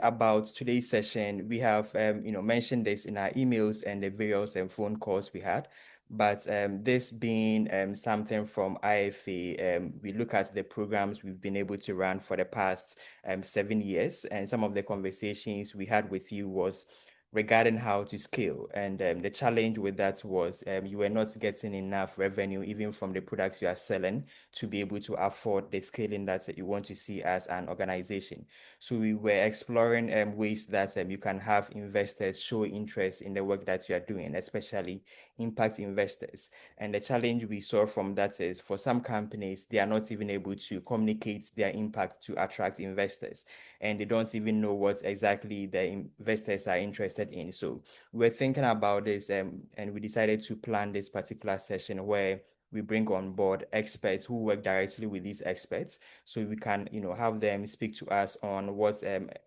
about today's session, we have mentioned this in our emails and the various phone calls we had. But this being something from IFA, we look at the programs we've been able to run for the past 7 years, and some of the conversations we had with you was regarding how to scale. And the challenge with that was you were not getting enough revenue, even from the products you are selling, to be able to afford the scaling that you want to see as an organization. So we were exploring ways that you can have investors show interest in the work that you are doing, especially impact investors. And the challenge we saw from that is for some companies, they are not even able to communicate their impact to attract investors, and they don't even know what exactly the investors are interested in. So we're thinking about this, and we decided to plan this particular session where we bring on board experts who work directly with these experts, so we can have them speak to us on what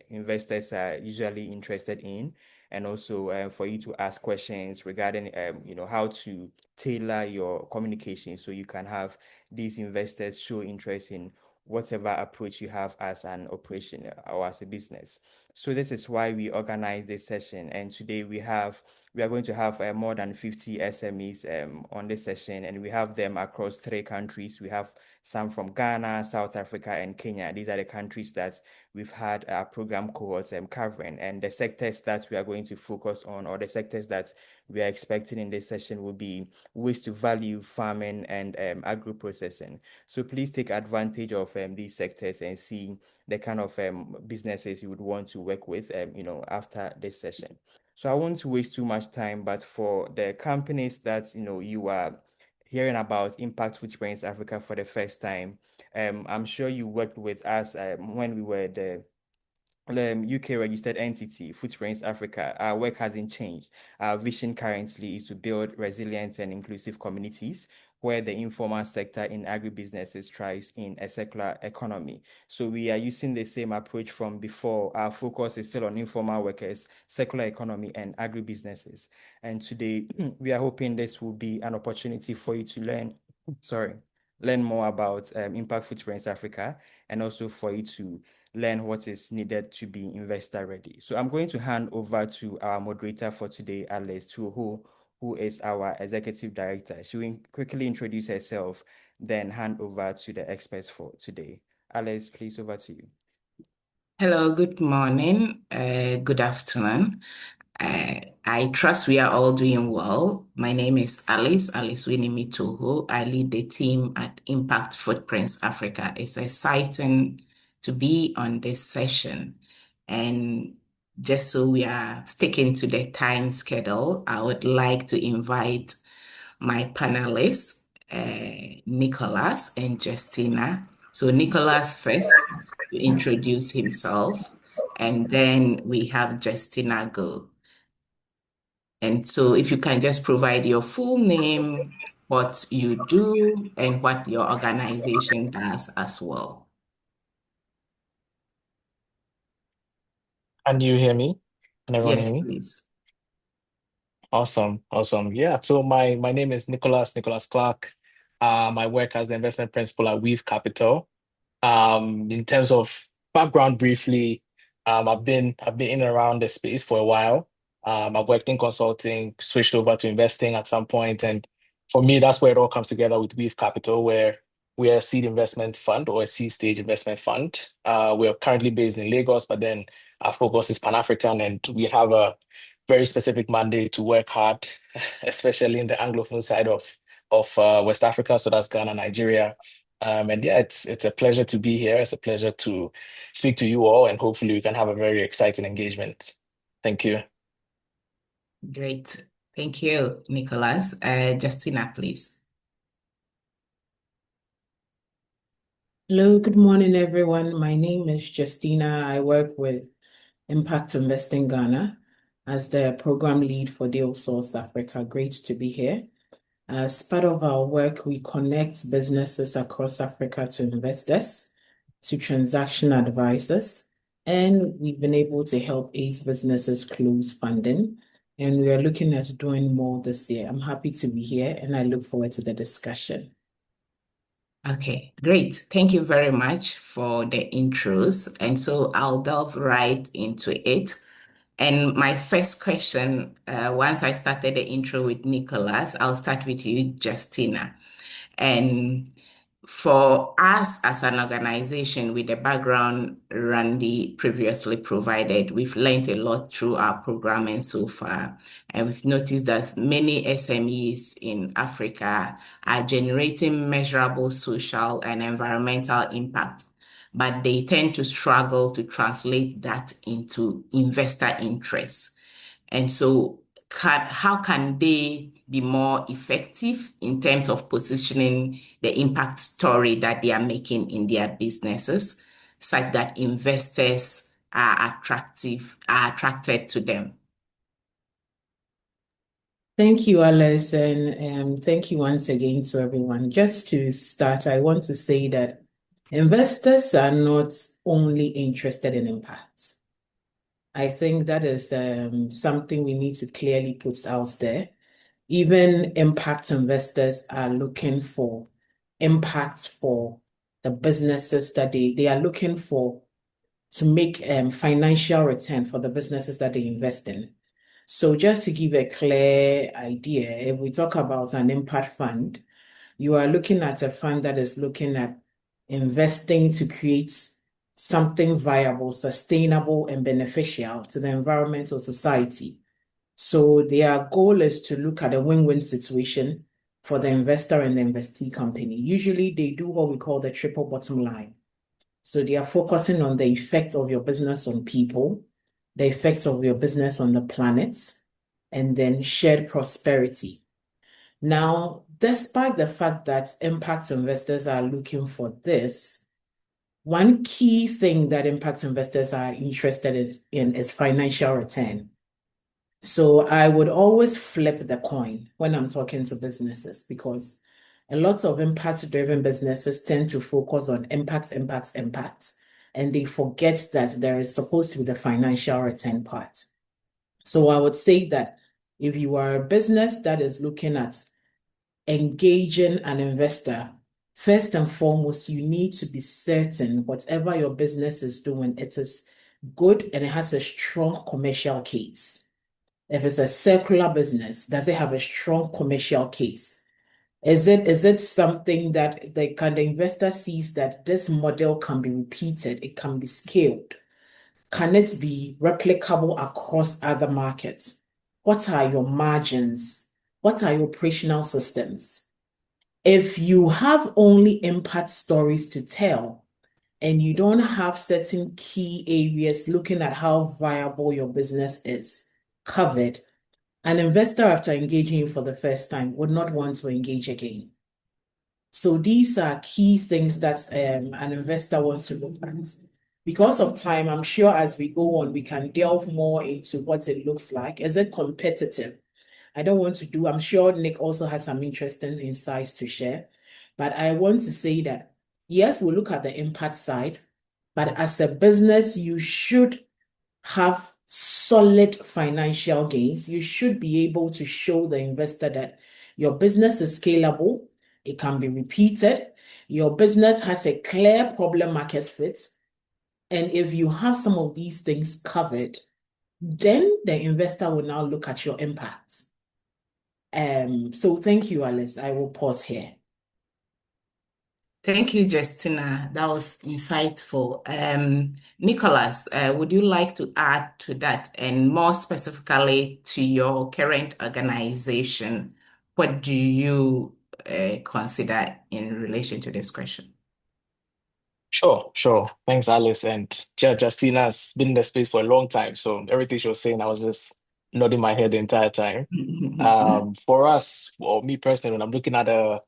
investors are usually interested in, and also for you to ask questions regarding how to tailor your communication so you can have these investors show interest in whatever approach you have as an operation or as a business. So this is why we organize this session. And today we are going to have more than 50 SMEs on this session, and we have them across 3 countries. We have some from Ghana, South Africa, and Kenya. These are the countries that we've had our program cohorts covering. And the sectors that we are going to focus on, or the sectors that we are expecting in this session, will be waste to value, farming, and agro-processing. So please take advantage of these sectors and see the kind of businesses you would want to work with, after this session. So I won't waste too much time, but for the companies that you are hearing about Impact Footprints Africa for the first time, I'm sure you worked with us when we were the UK registered entity, Footprints Africa. Our work hasn't changed. Our vision currently is to build resilient and inclusive communities where the informal sector in agribusinesses thrives in a circular economy. So we are using the same approach from before. Our focus is still on informal workers, circular economy, and agribusinesses. And today, we are hoping this will be an opportunity for you to learn more about Impact Footprints Africa, and also for you to learn what is needed to be investor ready. So I'm going to hand over to our moderator for today, Alice, who is our executive director. She will quickly introduce herself, then hand over to the experts for today. Alice, please, over to you. Hello, good morning, good afternoon. I trust we are all doing well. My name is Alice Winnie Toho. I lead the team at Impact Footprints Africa. It's exciting to be on this session. And just so we are sticking to the time schedule, I would like to invite my panelists, Nicholas and Justina. So Nicholas first to introduce himself, and then we have Justina go. And so if you can just provide your full name, what you do, and what your organization does as well. Can you hear me? Can everyone hear Yes, me? please. Awesome. Yeah. So my name is Nicholas Clark. I work as the investment principal at Weave Capital. In terms of background, briefly, I've been in and around the space for a while. I've worked in consulting, switched over to investing at some point, and for me, that's where it all comes together with Weave Capital, where we are a seed investment fund or a seed stage investment fund. We're currently based in Lagos, but then our focus is Pan-African, and we have a very specific mandate to work hard, especially in the Anglophone side of West Africa. So that's Ghana, Nigeria. And yeah, it's a pleasure to be here. It's a pleasure to speak to you all, and hopefully we can have a very exciting engagement. Thank you. Great. Thank you, Nicholas. Justina, please. Hello, good morning, everyone. My name is Justina. I work with Impact Investing Ghana as the program lead for Deal Source Africa. Great to be here. As part of our work, we connect businesses across Africa to investors, to transaction advisors, and we've been able to help 8 businesses close funding, and we are looking at doing more this year. I'm happy to be here, and I look forward to the discussion. Okay, great. Thank you very much for the intros. And so I'll delve right into it. And my first question, once I started the intro with Nicholas, I'll start with you, Justina. And for us as an organization, with the background Randy previously provided, we've learned a lot through our programming so far. And we've noticed that many SMEs in Africa are generating measurable social and environmental impact, but they tend to struggle to translate that into investor interest. And so how can they be more effective in terms of positioning the impact story that they are making in their businesses such that investors are attracted to them? Thank you, Alice, and thank you once again to everyone. Just to start, I want to say that investors are not only interested in impact. I think that is something we need to clearly put out there. Even impact investors are looking for impact for the businesses that they are looking for to make financial return for the businesses that they invest in. So just to give a clear idea, if we talk about an impact fund, you are looking at a fund that is looking at investing to create something viable, sustainable, and beneficial to the environment or society. So their goal is to look at a win-win situation for the investor and the investee company. Usually they do what we call the triple bottom line. So they are focusing on the effect of your business on people, the effects of your business on the planet, and then shared prosperity. Now, despite the fact that impact investors are looking for this, one key thing that impact investors are interested in is financial return. So I would always flip the coin when I'm talking to businesses because a lot of impact-driven businesses tend to focus on impact, and they forget that there is supposed to be the financial return part. So I would say that if you are a business that is looking at engaging an investor, first and foremost, you need to be certain whatever your business is doing, it is good and it has a strong commercial case. If it's a circular business, does it have a strong commercial case? Is it something that the investor sees that this model can be repeated, it can be scaled? Can it be replicable across other markets? What are your margins? What are your operational systems? If you have only impact stories to tell and you don't have certain key areas looking at how viable your business is covered, an investor, after engaging you for the first time, would not want to engage again. So these are key things that an investor wants to look at. Because of time, I'm sure as we go on, we can delve more into what it looks like. Is it competitive? I'm sure Nick also has some interesting insights to share. But I want to say that, yes, we'll look at the impact side, but as a business, you should have solid financial gains. You should be able to show the investor that your business is scalable, it can be repeated, your business has a clear problem market fit, and if you have some of these things covered, then the investor will now look at your impact. So thank you, Alice. I will pause here. Thank you, Justina. That was insightful. Nicholas, would you like to add to that and more specifically to your current organization? What do you consider in relation to this question? Sure. Thanks, Alice. And Justina's been in the space for a long time. So everything she was saying, I was just nodding my head the entire time. For us, or me personally, when I'm looking at a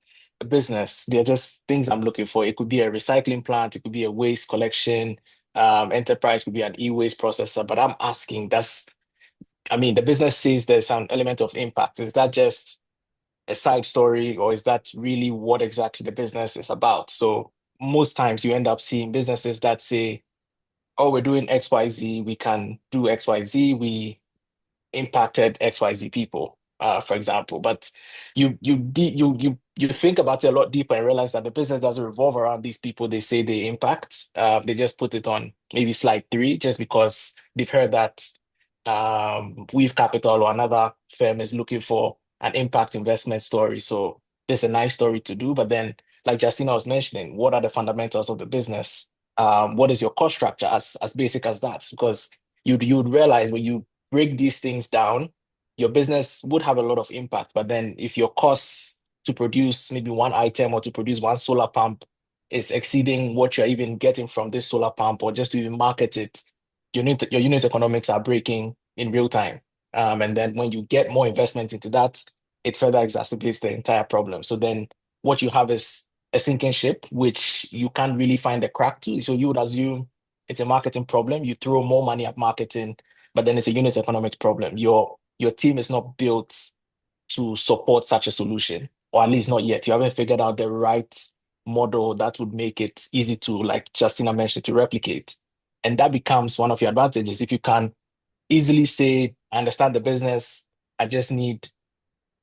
business, they're just things I'm looking for. It could be a recycling plant, it could be a waste collection, enterprise could be an e-waste processor. But I'm asking, the business says there's some element of impact. Is that just a side story, or is that really what exactly the business is about? So most times you end up seeing businesses that say, oh, we're doing XYZ, we can do XYZ, we impacted XYZ people, for example. But you you think about it a lot deeper and realize that the business doesn't revolve around these people they say they impact. They just put it on maybe slide 3 just because they've heard that Weave Capital or another firm is looking for an impact investment story. So there's a nice story to do. But then, like Justina was mentioning, what are the fundamentals of the business? What is your cost structure as basic as that? Because you'd realize when you break these things down, your business would have a lot of impact. But then if your costs to produce maybe one item or to produce one solar pump is exceeding what you're even getting from this solar pump, or just to even market it, your unit economics are breaking in real time. And then when you get more investment into that, it further exacerbates the entire problem. So then what you have is a sinking ship, which you can't really find a crack to. So you would assume it's a marketing problem. You throw more money at marketing, but then it's a unit economics problem. Your team is not built to support such a solution, or at least not yet. You haven't figured out the right model that would make it easy to, like Justina mentioned, to replicate. And that becomes one of your advantages. If you can easily say, I understand the business, I just need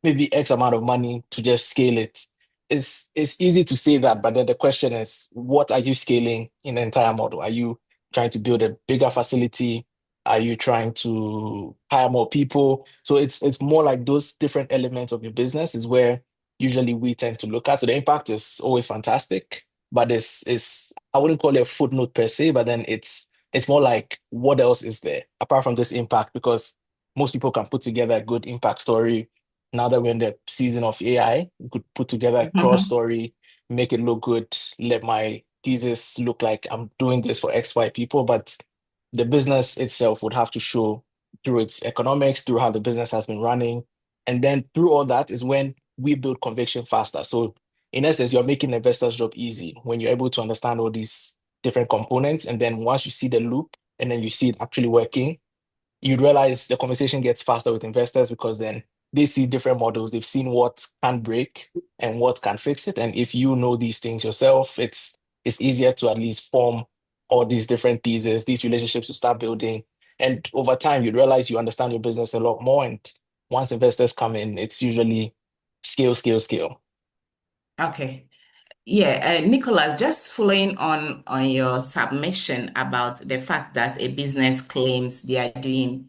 maybe X amount of money to just scale it. It's easy to say that, but then the question is, what are you scaling in the entire model? Are you trying to build a bigger facility? Are you trying to hire more people? So it's more like those different elements of your business is where usually we tend to look at. So the impact is always fantastic, but it's I wouldn't call it a footnote per se, but then it's more like what else is there apart from this impact? Because most people can put together a good impact story. Now that we're in the season of AI, we could put together a cross story, make it look good, let my thesis look like I'm doing this for XY people. But the business itself would have to show through its economics, through how the business has been running. And then through all that is when we build conviction faster. So in essence, you're making the investor's job easy when you're able to understand all these different components. And then once you see the loop and then you see it actually working, you'd realize the conversation gets faster with investors because then they see different models. They've seen what can break and what can fix it. And if you know these things yourself, it's easier to at least form all these different theses, these relationships to start building. And over time, you realize you understand your business a lot more. And once investors come in, it's usually scale, scale, scale. Okay. Yeah, Nicholas, just following on your submission about the fact that a business claims they are doing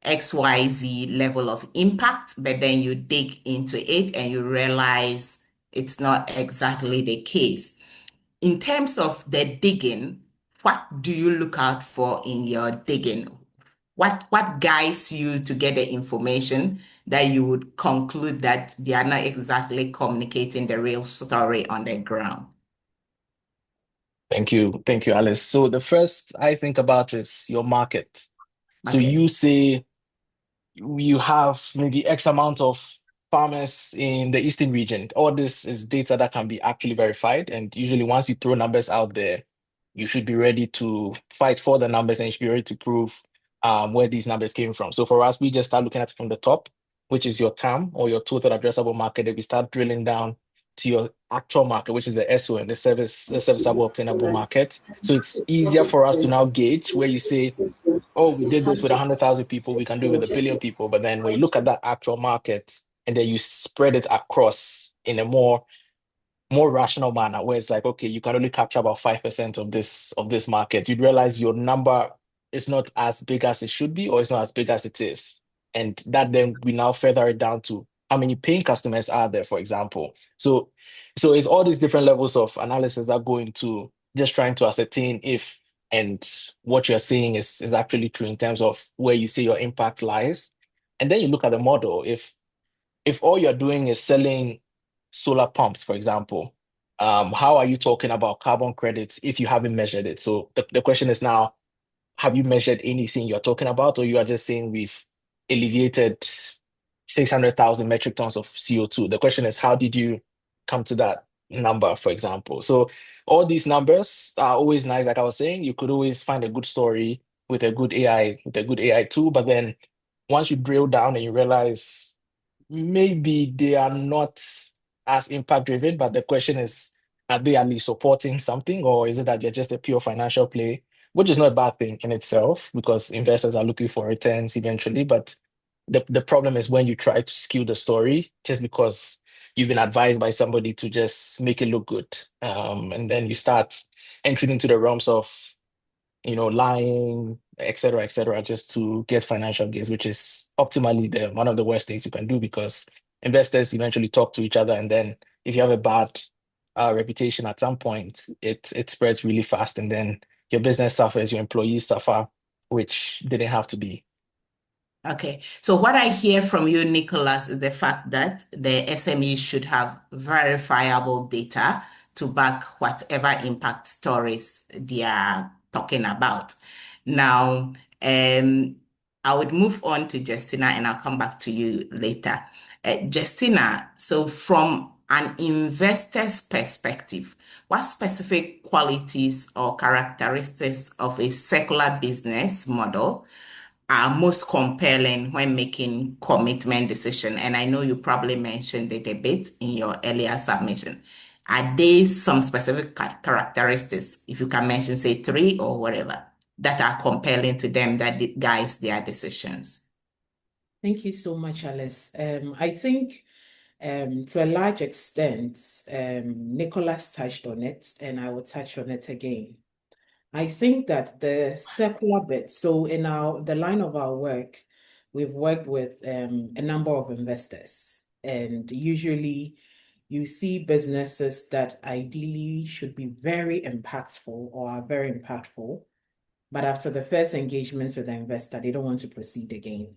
XYZ level of impact, but then you dig into it and you realize it's not exactly the case. In terms of the digging, what do you look out for in your digging? What guides you to get the information that you would conclude that they are not exactly communicating the real story on the ground? Thank you. Thank you, Alice. So the first I think about is your market. So Okay. you say you have maybe X amount of farmers in the eastern region. All this is data that can be actually verified. And usually, once you throw numbers out there, you should be ready to fight for the numbers and you should be ready to prove where these numbers came from. So for us, we just start looking at it from the top, which is your TAM or your total addressable market. If we start drilling down to your actual market, which is the SOM, the serviceable obtainable market. So it's easier for us to now gauge where you say, oh, we did this with 100,000 people, we can do it with 1 billion people. But then when you look at that actual market and then you spread it across in a more rational manner, where it's like, okay, you can only capture about 5% of this market, you'd realize your number is not as big as it should be, or it's not as big as it is. And that then we now feather it down to how many paying customers are there, for example. So it's all these different levels of analysis that go into just trying to ascertain if and what you're saying is actually true in terms of where you say your impact lies. And then you look at the model. If all you're doing is selling solar pumps, for example, how are you talking about carbon credits if you haven't measured it? So the question is now, have you measured anything you're talking about, or you are just saying we've alleviated 600,000 metric tons of CO2? The question is, how did you come to that number, for example? So all these numbers are always nice. Like I was saying, you could always find a good story with a good AI tool, but then once you drill down and you realize maybe they are not as impact driven, but the question is, are they at least supporting something, or is it that they're just a pure financial play, which is not a bad thing in itself because investors are looking for returns eventually. But the problem is when you try to skew the story just because you've been advised by somebody to just make it look good. And then you start entering into the realms of, lying, et cetera, just to get financial gains, which is optimally one of the worst things you can do, because investors eventually talk to each other. And then if you have a bad reputation at some point, it spreads really fast. And then your business suffers, your employees suffer, which didn't have to be. Okay, so what I hear from you, Nicholas, is the fact that the SMEs should have verifiable data to back whatever impact stories they are talking about. Now, I would move on to Justina and I'll come back to you later. Justina, so from an investor's perspective, what specific qualities or characteristics of a secular business model are most compelling when making commitment decision? And I know you probably mentioned it a bit in your earlier submission. Are there some specific characteristics, if you can mention, say 3 or whatever, that are compelling to them that guides their decisions? Thank you so much, Alice. I think to a large extent, Nicholas touched on it, and I will touch on it again. I think that the secular bit, so in the line of our work, we've worked with a number of investors, and usually you see businesses that ideally should be very impactful or are very impactful, but after the first engagement with the investor, they don't want to proceed again.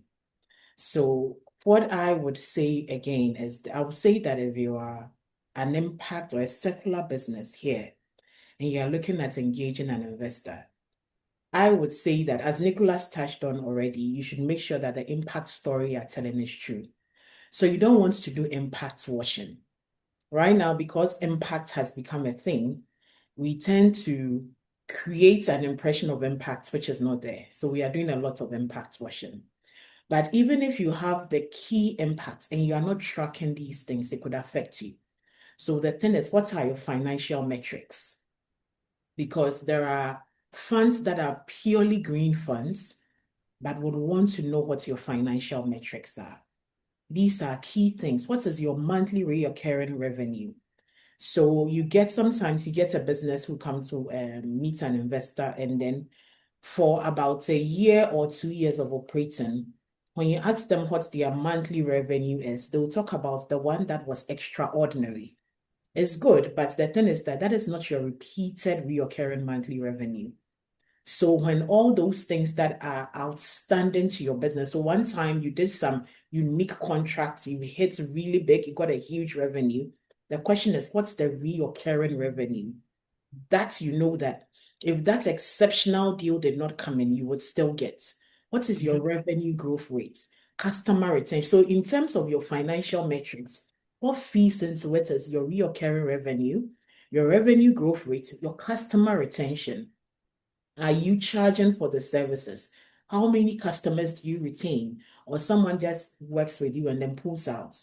So what I would say again is I would say that if you are an impact or a secular business here, and you are looking at engaging an investor, I would say that, as Nicholas touched on already, you should make sure that the impact story you're telling is true. So you don't want to do impact washing. Right now, because impact has become a thing, we tend to create an impression of impact which is not there. So we are doing a lot of impact washing. But even if you have the key impacts and you are not tracking these things, it could affect you. So the thing is, what are your financial metrics? Because there are funds that are purely green funds, but would want to know what your financial metrics are. These are key things. What is your monthly recurring revenue? So sometimes you get a business who comes to meet an investor, and then for about a year or 2 years of operating, when you ask them what their monthly revenue is, they'll talk about the one that was extraordinary. It's good, but the thing is that is not your repeated recurring monthly revenue. So when all those things that are outstanding to your business, so one time you did some unique contracts, you hit really big, you got a huge revenue. The question is, what's the recurring revenue? That you know that if that exceptional deal did not come in, you would still get. What is your revenue growth rate? Customer retention. So in terms of your financial metrics, what feeds into it is your recurring revenue, your revenue growth rate, your customer retention. Are you charging for the services? How many customers do you retain? Or someone just works with you and then pulls out?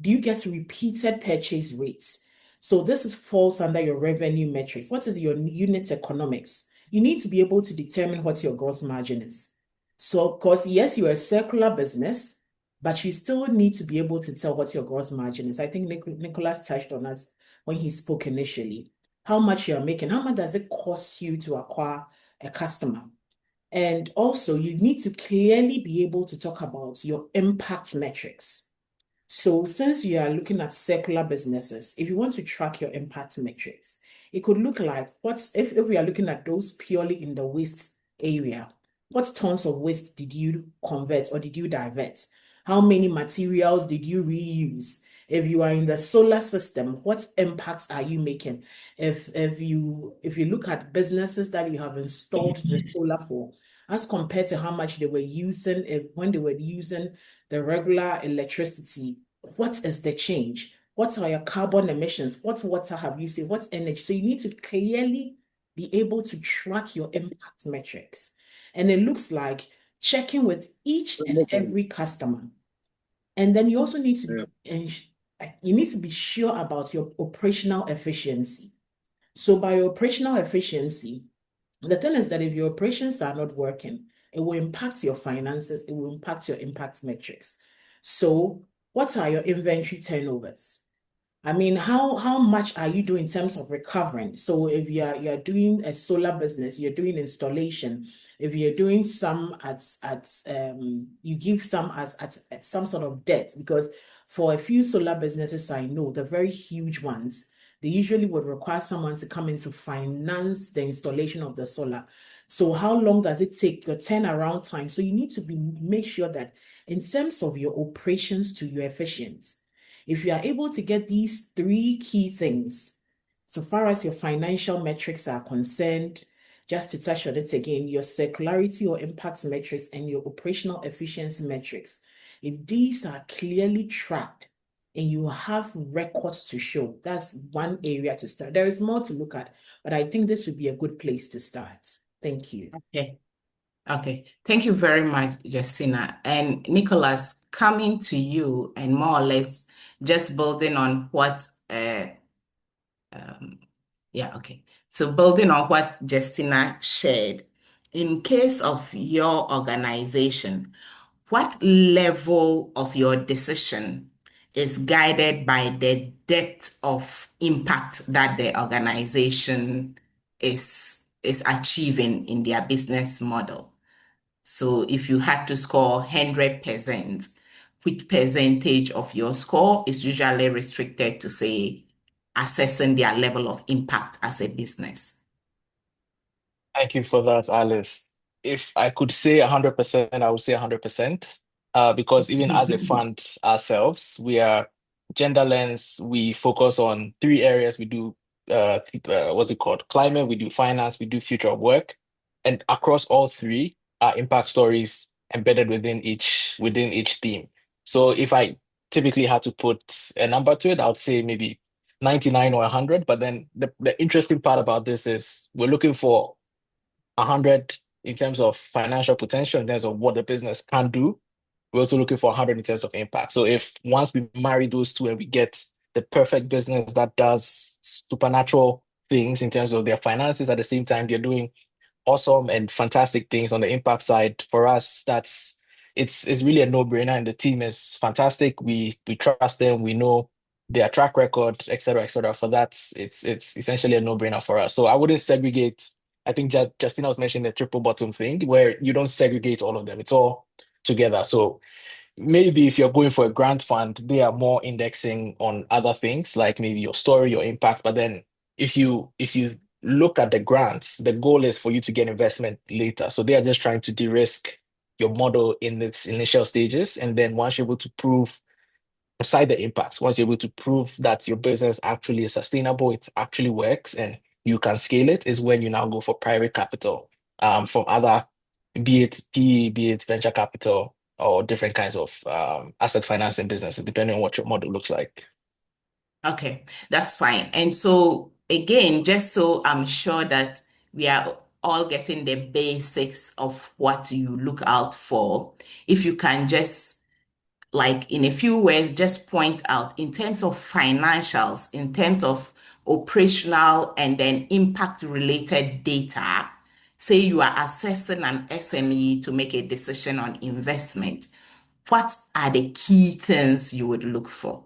Do you get repeated purchase rates? So this falls under your revenue metrics. What is your unit economics? You need to be able to determine what your gross margin is. So, of course, yes, you're a circular business, but you still need to be able to tell what your gross margin is. I think Nicholas touched on us when he spoke initially. How much you're making, how much does it cost you to acquire a customer? And also, you need to clearly be able to talk about your impact metrics. So since you are looking at circular businesses, if you want to track your impact metrics, it could look like if we are looking at those purely in the waste area, what tons of waste did you convert or did you divert? How many materials did you reuse? If you are in the solar system, what impacts are you making? If you look at businesses that you have installed the solar for, as compared to how much they were using when they were using the regular electricity, what is the change? What are your carbon emissions? What water have you saved? What energy? So you need to clearly be able to track your impact metrics. And it looks like checking with each and every customer. And then you also need to be sure about your operational efficiency. So by your operational efficiency, the thing is that if your operations are not working, it will impact your finances, it will impact your impact metrics. So what are your inventory turnovers? I mean, how much are you doing in terms of recovering? So if you're doing a solar business, you're doing installation. If you're doing some you give some as at some sort of debt, because for a few solar businesses I know, the very huge ones, they usually would require someone to come in to finance the installation of the solar. So how long does it take, your turnaround time? So you need to make sure that in terms of your operations to your efficiency, if you are able to get these three key things, so far as your financial metrics are concerned, just to touch on it again, your circularity or impact metrics and your operational efficiency metrics, if these are clearly tracked and you have records to show, that's one area to start. There is more to look at, but I think this would be a good place to start. Thank you. Okay. Okay, thank you very much, Justina. And Nicholas, coming to you and more or less just building on what, okay. So building on what Justina shared, in case of your organization, what level of your decision is guided by the depth of impact that the organization is achieving in their business model? So if you had to score 100%, which percentage of your score is usually restricted to, say, assessing their level of impact as a business? Thank you for that, Alice. If I could say 100%, I would say 100%. Because even as a fund ourselves, we are gender lens. We focus on three areas. We do what's it called? Climate. We do finance. We do future of work, and across all three are impact stories embedded within each theme. So if I typically had to put a number to it, I would say maybe 99 or 100. But then the interesting part about this is we're looking for 100 in terms of financial potential, in terms of what the business can do. We're also looking for 100 in terms of impact. So if once we marry those two and we get the perfect business that does supernatural things in terms of their finances, at the same time, they're doing awesome and fantastic things on the impact side. For us, it's really a no-brainer, and the team is fantastic. We trust them, we know their track record, et cetera, et cetera. For that, it's essentially a no-brainer for us. So I wouldn't segregate. I think Justina was mentioning the triple bottom thing where you don't segregate all of them. It's all together. So maybe if you're going for a grant fund, they are more indexing on other things like maybe your story, your impact. But then if you look at the grants, the goal is for you to get investment later. So they are just trying to de-risk your model in its initial stages. And then once you're able to prove aside the impacts, once you're able to prove that your business actually is sustainable, it actually works, and you can scale it, is when you now go for private capital from other, be it PE, be it venture capital, or different kinds of asset financing businesses, depending on what your model looks like. Okay, that's fine. And so again, just so I'm sure that we are all getting the basics of what you look out for, if you can just, like in a few words, just point out in terms of financials, in terms of operational and then impact related data, say you are assessing an SME to make a decision on investment, what are the key things you would look for?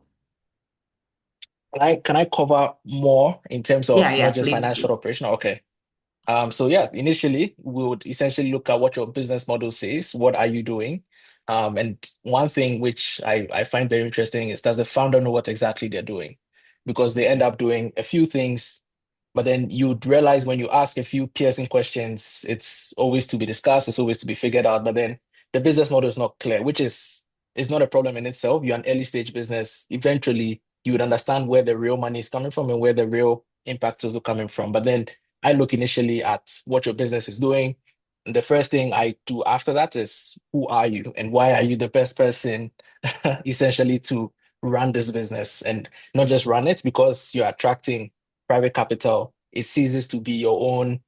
Can I cover more in terms of Yeah, not just please financial do. operation? Okay. So yeah, initially we would essentially look at what your business model says. What are you doing? And one thing which I find very interesting is, does the founder know what exactly they're doing? Because they end up doing a few things, but then you'd realize when you ask a few piercing questions, it's always to be discussed, it's always to be figured out. But then the business model is not clear, which is not a problem in itself. You're an early stage business. Eventually, you would understand where the real money is coming from and where the real impact is also coming from. But then I look initially at what your business is doing. And the first thing I do after that is, who are you and why are you the best person essentially to run this business, and not just run it because you're attracting private capital. It ceases to be your own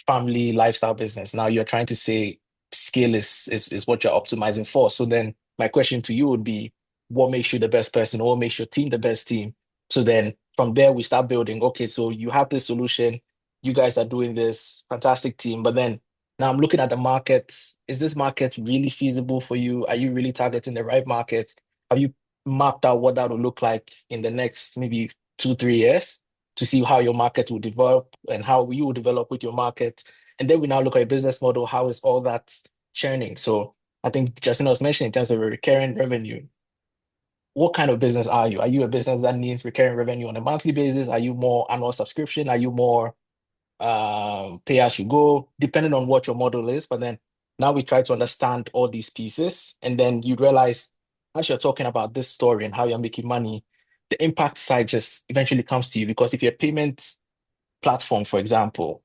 family lifestyle business. Now you're trying to say scale is what you're optimizing for. So then my question to you would be, what makes you the best person, or what makes your team the best team? So then from there we start building. Okay, so you have this solution, you guys are doing this fantastic team, but then now I'm looking at the market. Is this market really feasible for you? Are you really targeting the right market? Have you mapped out what that will look like in the next maybe 2, 3 years to see how your market will develop and how you will develop with your market. And then we now look at a business model, how is all that churning? So I think Justin was mentioning in terms of a recurring revenue, what kind of business are you? Are you a business that needs recurring revenue on a monthly basis? Are you more annual subscription? Are you more pay as you go, depending on what your model is? But then now we try to understand all these pieces, and then you realize as you're talking about this story and how you're making money, the impact side just eventually comes to you. Because if you're a payment platform, for example,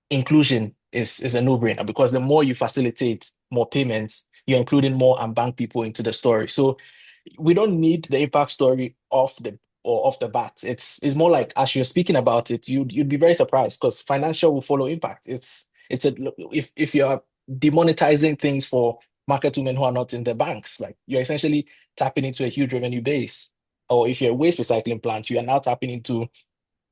inclusion is a no-brainer, because the more you facilitate more payments, you're including more unbanked people into the story. So we don't need the impact story off the bat. It's more like as you're speaking about it, you'd be very surprised, because financial will follow impact. It's a if you're demonetizing things for market women who are not in the banks, like you're essentially tapping into a huge revenue base. Or if you're a waste recycling plant, you are now tapping into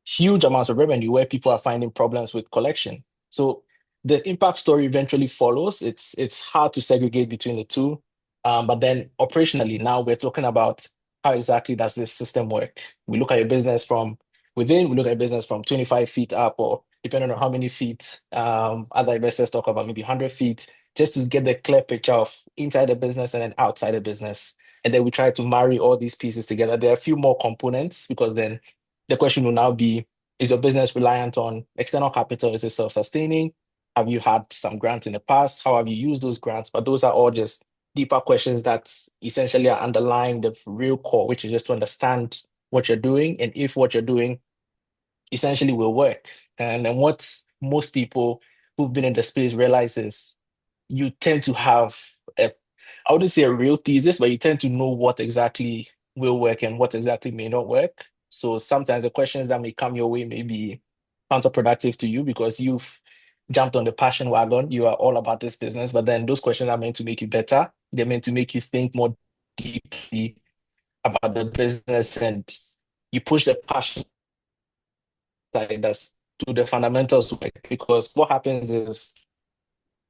huge amounts of revenue where people are finding problems with collection. So the impact story eventually follows. It's hard to segregate between the two. But then operationally, now we're talking about how exactly does this system work? We look at your business from within, we look at your business from 25 feet up, or depending on how many feet, other investors talk about maybe 100 feet, just to get the clear picture of inside the business and then outside the business. And then we try to marry all these pieces together. There are a few more components, because then the question will now be, is your business reliant on external capital? Is it self-sustaining? Have you had some grants in the past? How have you used those grants? But those are all just deeper questions that essentially are underlying the real core, which is just to understand what you're doing and if what you're doing essentially will work. And then what most people who've been in the space realize is you tend to have I wouldn't say a real thesis, but you tend to know what exactly will work and what exactly may not work. So sometimes the questions that may come your way may be counterproductive to you, because you've jumped on the passion wagon. You are all about this business, but then those questions are meant to make you better. They're meant to make you think more deeply about the business, and you push the passion side that's to the fundamentals work. Because what happens is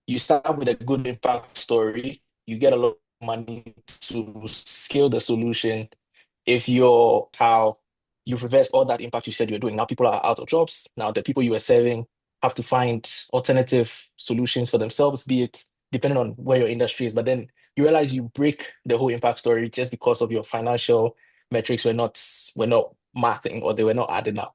you start with a good impact story, you get a lot of money to scale the solution. If you're how you've reversed all that impact you said you're doing, now people are out of jobs. Now the people you were serving have to find alternative solutions for themselves, be it depending on where your industry is. But then you realize you break the whole impact story just because of your financial metrics were not mathing, or they were not adding up.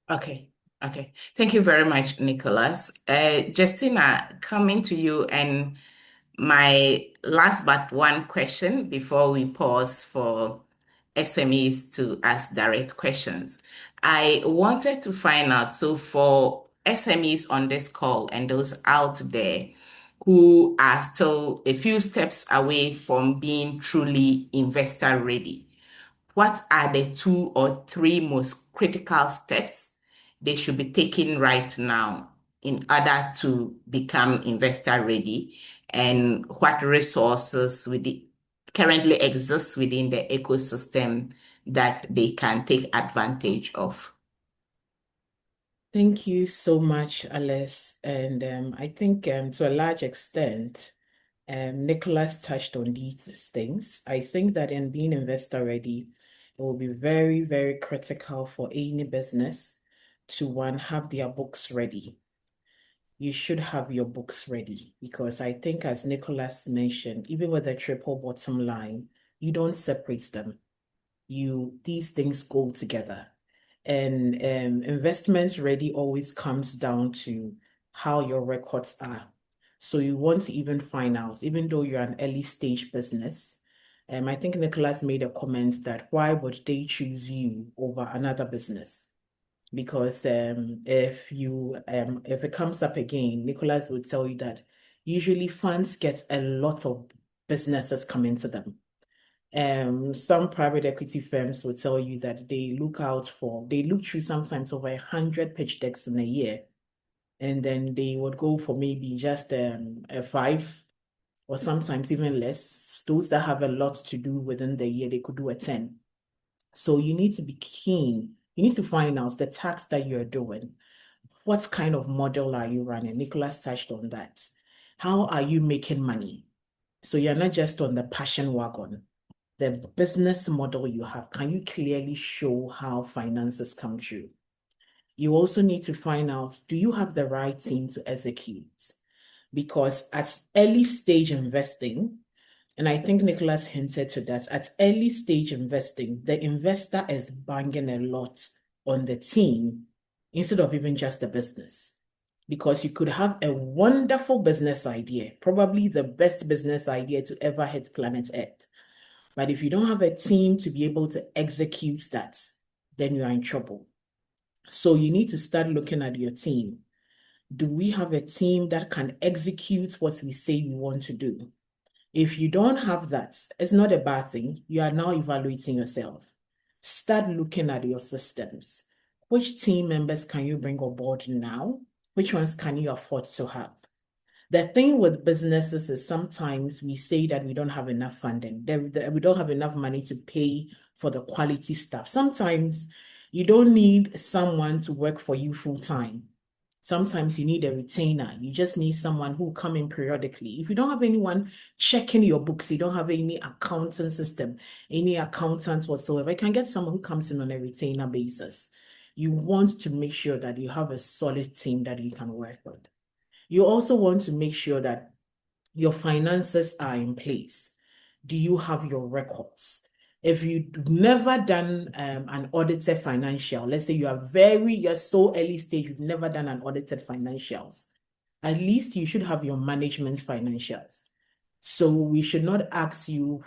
Okay. Okay. Thank you very much, Nicholas. Justina, coming to you, and my last but one question before we pause for SMEs to ask direct questions. I wanted to find out, so for SMEs on this call and those out there who are still a few steps away from being truly investor ready, what are the 2 or 3 most critical steps they should be taking right now in order to become investor ready? And what resources currently exist within the ecosystem that they can take advantage of? Thank you so much, Alice. And I think to a large extent, Nicholas touched on these things. I think that in being investor ready, it will be very, very critical for any business to one, have their books ready. You should have your books ready, because I think, as Nicholas mentioned, even with a triple bottom line, you don't separate them. These things go together. And investments ready always comes down to how your records are. So you want to even find out, even though you're an early stage business, I think Nicholas made a comment that why would they choose you over another business? Because if it comes up again, Nicholas would tell you that usually funds get a lot of businesses coming to them. Some private equity firms will tell you that they look through sometimes over 100 pitch decks in a year, and then they would go for maybe just a 5, or sometimes even less. Those that have a lot to do within the year, they could do a 10. So you need to be keen. You need to find out the tax that you're doing. What kind of model are you running? Nicholas touched on that. How are you making money? So you're not just on the passion wagon. the business model you have, can you clearly show how finances come true? You also need to find out, do you have the right team to execute? Because at early stage investing, and I think Nicholas hinted to that, at early stage investing, the investor is banging a lot on the team instead of even just the business. Because you could have a wonderful business idea, probably the best business idea to ever hit planet Earth. But if you don't have a team to be able to execute that, then you are in trouble. So you need to start looking at your team. Do we have a team that can execute what we say we want to do? If you don't have that, it's not a bad thing. You are now evaluating yourself. Start looking at your systems. Which team members can you bring on board now? Which ones can you afford to have? The thing with businesses is sometimes we say that we don't have enough funding, we don't have enough money to pay for the quality staff. Sometimes you don't need someone to work for you full time. Sometimes you need a retainer. You just need someone who will come in periodically. If you don't have anyone checking your books, you don't have any accounting system, any accountant whatsoever, you can get someone who comes in on a retainer basis. You want to make sure that you have a solid team that you can work with. You also want to make sure that your finances are in place. Do you have your records? If you've never done an audited financial, let's say you're so early stage, you've never done an audited financials, at least you should have your management financials. So we should not ask you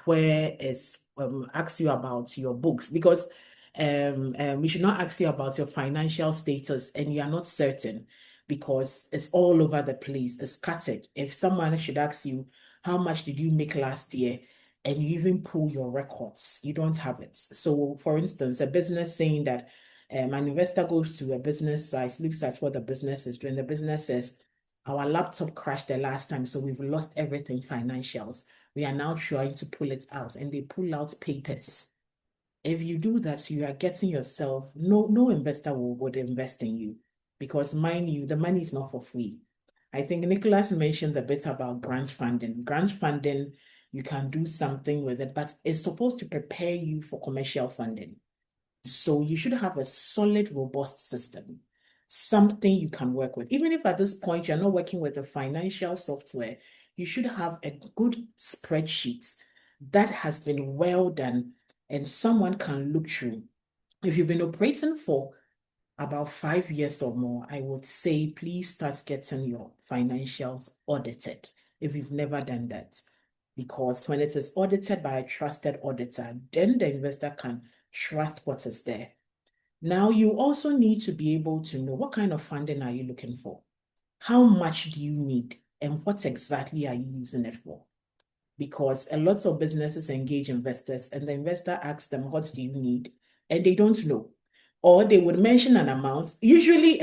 ask you about your books, because we should not ask you about your financial status and you are not certain, because it's all over the place, it's scattered. If someone should ask you, how much did you make last year? And you even pull your records, you don't have it. So for instance, a business saying that an investor goes to a business site, looks at what the business is doing. The business says, our laptop crashed the last time, so we've lost everything financials. We are now trying to pull it out, and they pull out papers. If you do that, you are getting yourself, no investor would invest in you, because mind you, the money is not for free. I think Nicholas mentioned a bit about grant funding. Grant funding, you can do something with it, but it's supposed to prepare you for commercial funding. So you should have a solid, robust system, something you can work with. Even if at this point you're not working with a financial software, you should have a good spreadsheet that has been well done and someone can look through. If you've been operating for about 5 years or more, I would say please start getting your financials audited if you've never done that. Because when it is audited by a trusted auditor, then the investor can trust what is there. Now, you also need to be able to know, what kind of funding are you looking for? How much do you need? And what exactly are you using it for? Because a lot of businesses engage investors and the investor asks them, what do you need? And they don't know. Or they would mention an amount. Usually,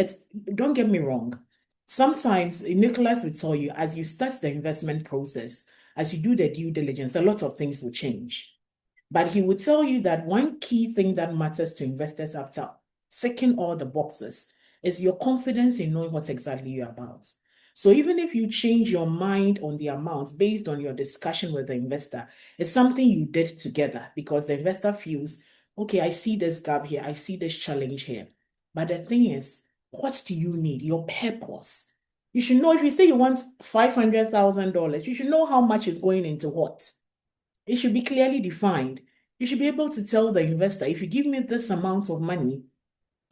don't get me wrong. Sometimes Nicholas will tell you, as you start the investment process, as you do the due diligence, a lot of things will change. But he would tell you that one key thing that matters to investors after ticking all the boxes is your confidence in knowing what exactly you're about. So even if you change your mind on the amount based on your discussion with the investor, it's something you did together, because the investor feels, okay, I see this gap here, I see this challenge here. But the thing is, what do you need? Your purpose. You should know, if you say you want $500,000, you should know how much is going into what. It should be clearly defined. You should be able to tell the investor, if you give me this amount of money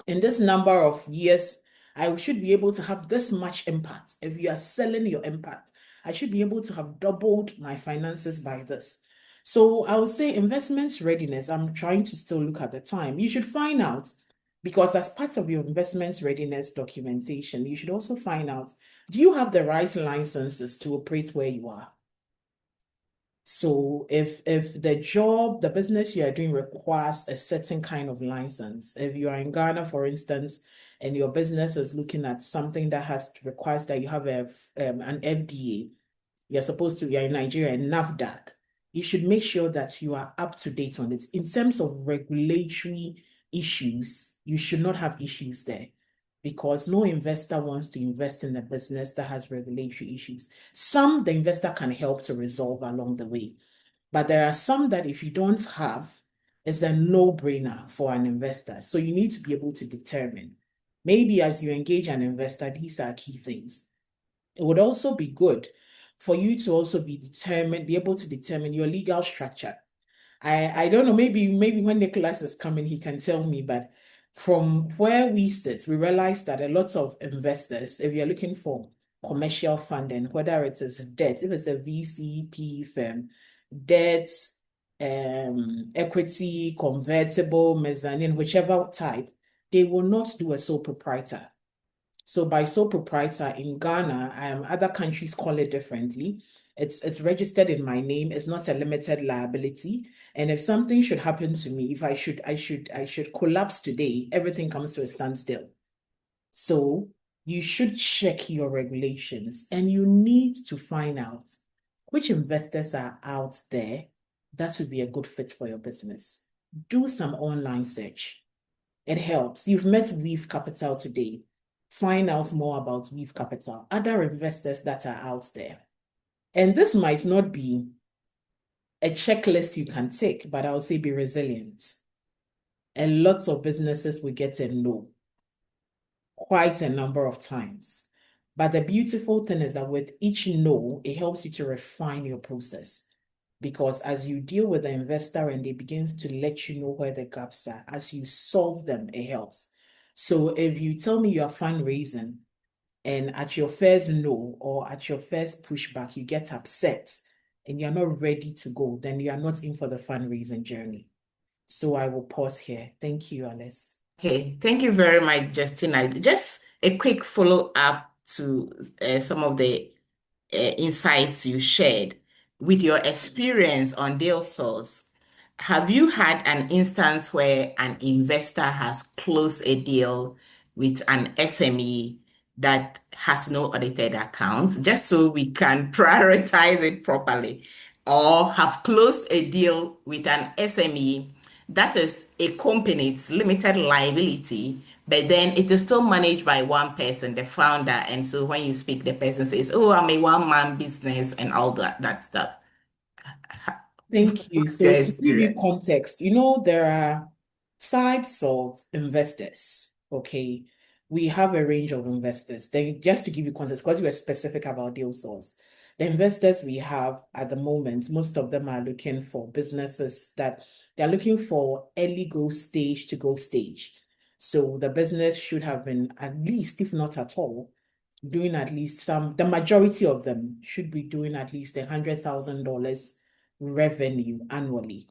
in this number of years, I should be able to have this much impact. If you are selling your impact, I should be able to have doubled my finances by this. So I would say investment readiness, I'm trying to still look at the time. You should find out, because as part of your investment readiness documentation, you should also find out, do you have the right licenses to operate where you are? So if the business you are doing requires a certain kind of license, if you are in Ghana, for instance, and your business is looking at something that requires that you have an FDA, you're in Nigeria, and NAFDAC, you should make sure that you are up to date on it. In terms of regulatory issues, you should not have issues there, because no investor wants to invest in a business that has regulatory issues. The investor can help to resolve along the way. But there are some that if you don't have, it's a no-brainer for an investor. So you need to be able to determine. Maybe as you engage an investor, these are key things. It would also be good for you to also be able to determine your legal structure. I don't know, maybe when Nicholas is coming, he can tell me, but from where we sit, we realize that a lot of investors, if you're looking for commercial funding, whether it is debt, if it's a VCP firm, debt, equity, convertible, mezzanine, whichever type, they will not do a sole proprietor. So by sole proprietor in Ghana, other countries call it differently. It's registered in my name. It's not a limited liability. And if something should happen to me, if I should collapse today, everything comes to a standstill. So you should check your regulations and you need to find out which investors are out there that would be a good fit for your business. Do some online search. It helps. You've met Weave Capital today. Find out more about Weave Capital, other investors that are out there. And this might not be a checklist you can take, but I'll say be resilient. And lots of businesses will get a no quite a number of times. But the beautiful thing is that with each no, it helps you to refine your process. Because as you deal with the investor and they begin to let you know where the gaps are, as you solve them, it helps. So if you tell me you're fundraising and at your first no or at your first pushback, you get upset and you're not ready to go, then you are not in for the fundraising journey. So I will pause here. Thank you, Alice. Okay, thank you very much, Justina. Just a quick follow-up to some of the insights you shared. With your experience on deal source, have you had an instance where an investor has closed a deal with an SME that has no audited accounts, just so we can prioritize it properly, or have closed a deal with an SME that is a company, it's limited liability, but then it is still managed by one person, the founder. And so when you speak, the person says, "Oh, I'm a one-man business," and all that stuff. Thank you. What's your So to give you experience? context, there are types of investors, okay? We have a range of investors. Then just to give you context, because we were specific about deal source, the investors we have at the moment, most of them are looking for businesses that they're looking for early growth stage to growth stage. So the business should have been at least, if not at all, doing at least the majority of them should be doing at least $100,000 revenue annually.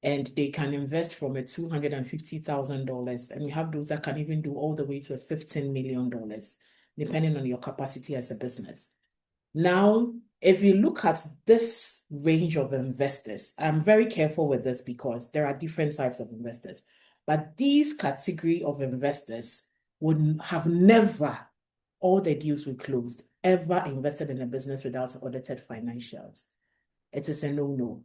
And they can invest from a $250,000. And we have those that can even do all the way to a $15 million, depending on your capacity as a business. Now, if you look at this range of investors, I'm very careful with this because there are different types of investors. But these category of investors would have never, all the deals we closed, ever invested in a business without audited financials. It is a no-no.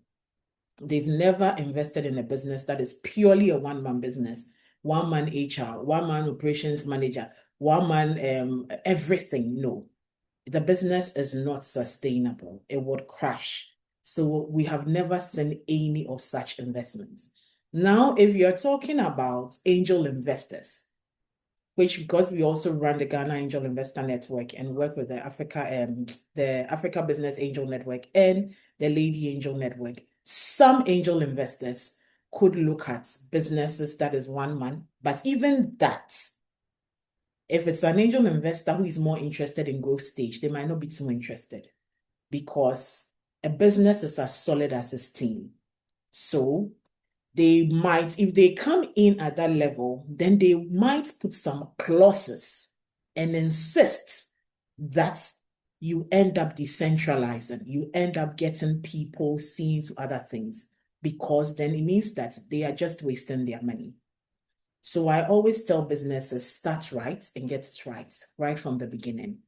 They've never invested in a business that is purely a one-man business, one-man HR, one-man operations manager, one-man everything. No, the business is not sustainable. It would crash. So we have never seen any of such investments. Now, if you're talking about angel investors, which because we also run the Ghana Angel Investor Network and work with the Africa Business Angel Network and the Lady Angel Network, some angel investors could look at businesses that is one man, but even that, if it's an angel investor who is more interested in growth stage, they might not be too interested because a business is as solid as its team. So they might, if they come in at that level, then they might put some clauses and insist that you end up decentralizing, you end up getting people seeing to other things, because then it means that they are just wasting their money. So I always tell businesses, start right and get it right from the beginning.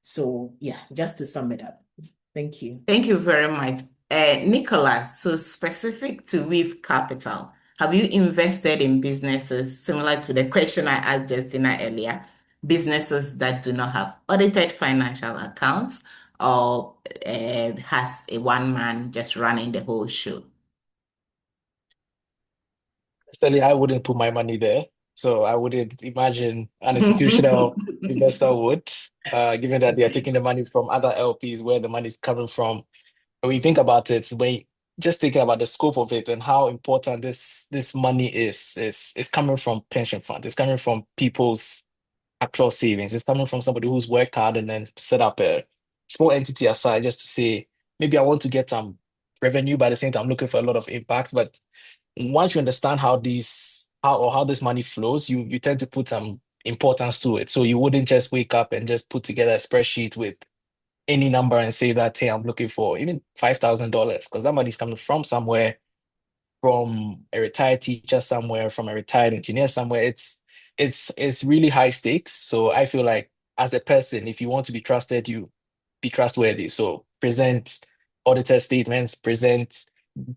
So yeah, just to sum it up. Thank you. Thank you very much. Nicholas, so specific to Weave Capital, have you invested in businesses similar to the question I asked Justina earlier, businesses that do not have audited financial accounts or has a one man just running the whole show? Personally, I wouldn't put my money there. So I wouldn't imagine an institutional investor would, given that they are Okay. taking the money from other LPs where the money is coming from. When you think about it, just thinking about the scope of it and how important this money is coming from pension funds. It's coming from people's actual savings. It's coming from somebody who's worked hard and then set up a small entity aside just to say, maybe I want to get some revenue, but at the same time, I'm looking for a lot of impact. But once you understand how this money flows, you tend to put some importance to it. So you wouldn't just wake up and just put together a spreadsheet with any number and say that, hey, I'm looking for even $5,000, because that money's coming from somewhere, from a retired teacher somewhere, from a retired engineer somewhere. It's really high stakes. So I feel like as a person, if you want to be trusted, you be trustworthy. So present auditor statements, present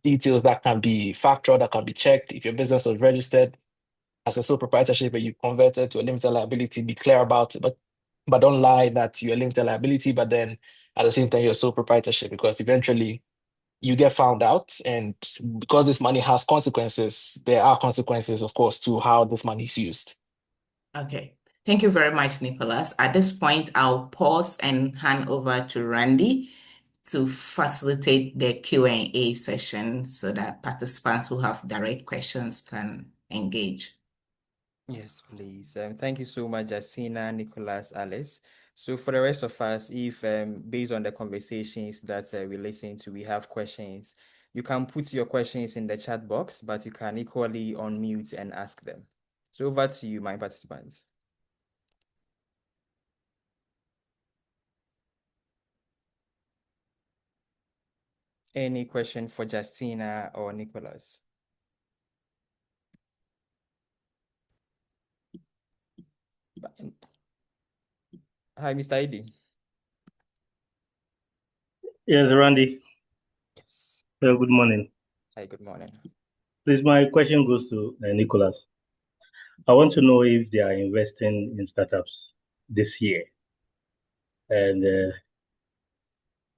details that can be factual, that can be checked. If your business was registered as a sole proprietorship and you converted to a limited liability, be clear about it. But don't lie that you're a limited liability, but then at the same time you're a sole proprietorship, because eventually you get found out. And because this money has consequences, there are consequences, of course, to how this money is used. Okay. Thank you very much, Nicholas. At this point, I'll pause and hand over to Randy to facilitate the Q&A session so that participants who have direct questions can engage. Yes, please. Thank you so much, Justina, Nicholas, Alice. So for the rest of us, if based on the conversations that we listen to, we have questions, you can put your questions in the chat box, but you can equally unmute and ask them. So over to you, my participants. Any question for Justina or Nicholas? Hi, Mr. Idi. Yes, Randy. Yes. Good morning. Hi, good morning. Please, my question goes to Nicholas. I want to know if they are investing in startups this year. And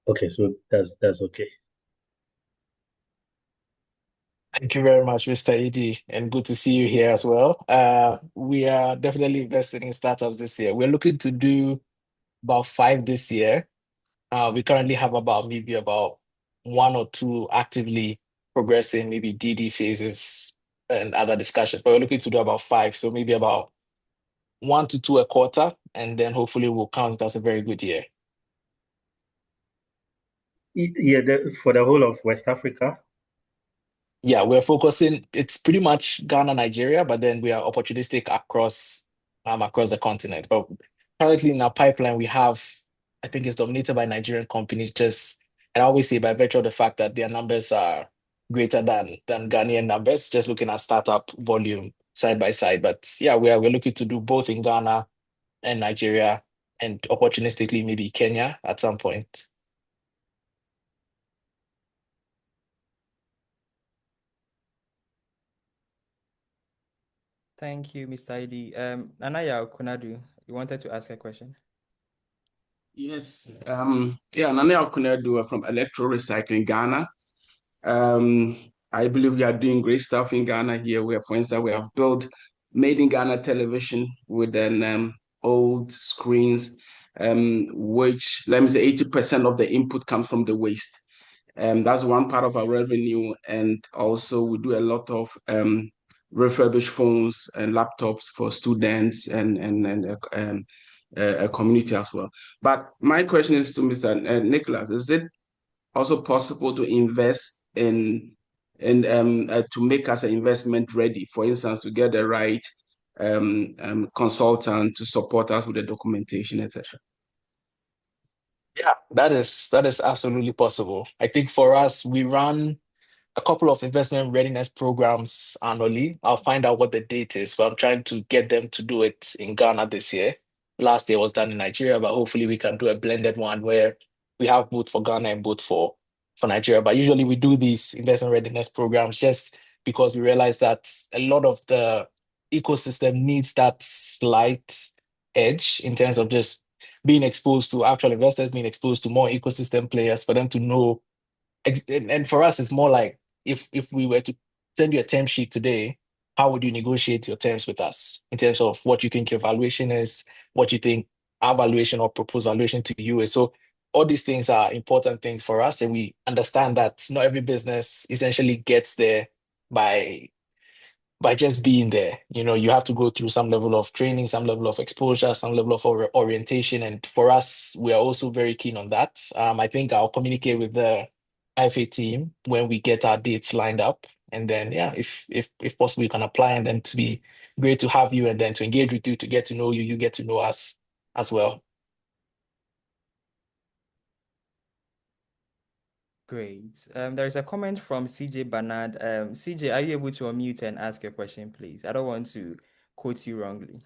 okay, so that's okay. Thank you very much, Mr. Edi, and good to see you here as well. We are definitely investing in startups this year. We're looking to do about 5 this year. We currently have maybe about 1 or 2 actively progressing, maybe DD phases and other discussions, but we're looking to do about 5. So maybe about 1 to 2 a quarter, and then hopefully we'll count it as a very good year. Yeah, for the whole of West Africa. Yeah, we're focusing, it's pretty much Ghana, Nigeria, but then we are opportunistic across the continent. But currently in our pipeline, we have, I think it's dominated by Nigerian companies, and I always say by virtue of the fact that their numbers are greater than Ghanaian numbers, just looking at startup volume side by side. But yeah, we're looking to do both in Ghana and Nigeria, and opportunistically maybe Kenya at some point. Thank you, Mr. Idi. Nanaya Kunadu, you wanted to ask a question? Yes. Nana Okunedu from Electro Recycling Ghana. I believe we are doing great stuff in Ghana here. For instance, we have built made in Ghana television with an old screens, which let me say 80% of the input comes from the waste. That's one part of our revenue, and also we do a lot of refurbished phones and laptops for students and a community as well. But my question is to Mr. Nicholas: is it also possible to invest to make us an investment ready? For instance, to get the right consultant to support us with the documentation, etc. Yeah, that is absolutely possible. I think for us, we run a couple of investment readiness programs annually. I'll find out what the date is, but I'm trying to get them to do it in Ghana this year. Last year was done in Nigeria, but hopefully we can do a blended one where we have both for Ghana and both for Nigeria. But usually we do these investment readiness programs just because we realize that a lot of the ecosystem needs that slight edge in terms of just being exposed to actual investors, being exposed to more ecosystem players, for them to know. And for us, it's more like if we were to send you a term sheet today, how would you negotiate your terms with us in terms of what you think your valuation is, what you think our valuation or proposed valuation to you is. So all these things are important things for us, and we understand that not every business essentially gets there by just being there. You have to go through some level of training, some level of exposure, some level of orientation. And for us, we are also very keen on that. I think I'll communicate with the IFA team when we get our dates lined up. And then, yeah, if possible, you can apply, and then to be great to have you and then to engage with you, to get to know you, you get to know us as well. Great. There is a comment from CJ Bernard. CJ, are you able to unmute and ask your question, please? I don't want to quote you wrongly.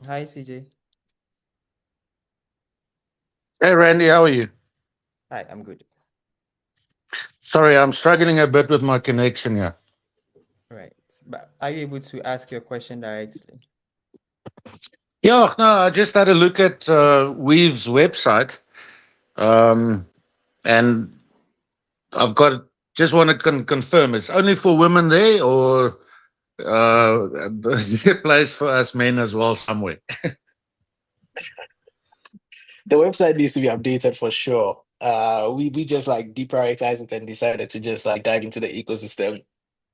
Hi, CJ. Hey, Randy, how are you? Hi, I'm good. Sorry, I'm struggling a bit with my connection here. Right. But are you able to ask your question directly? Yeah, no, I just had a look at Weave's website, and just want to confirm it's only for women there, or is there a place for us men as well somewhere? The website needs to be updated for sure. We just like deprioritized it and decided to just like dive into the ecosystem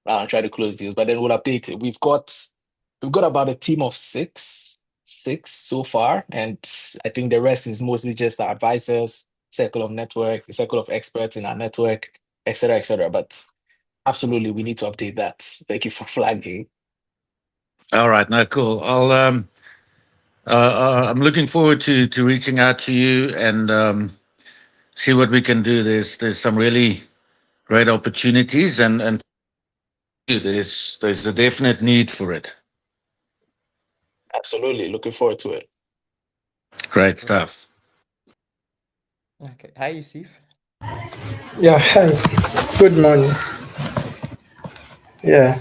and try to close deals, but then we'll update it. We've got about a team of six so far, and I think the rest is mostly just our advisors, circle of network, circle of experts in our network, etc., etc. But absolutely, we need to update that. Thank you for flagging. All right, no, cool. I'm looking forward to reaching out to you and see what we can do. There's some really great opportunities, and there's a definite need for it. Absolutely, looking forward to it. Great stuff. Okay. Hi, Yusuf. Yeah, hi. Good morning. Yeah,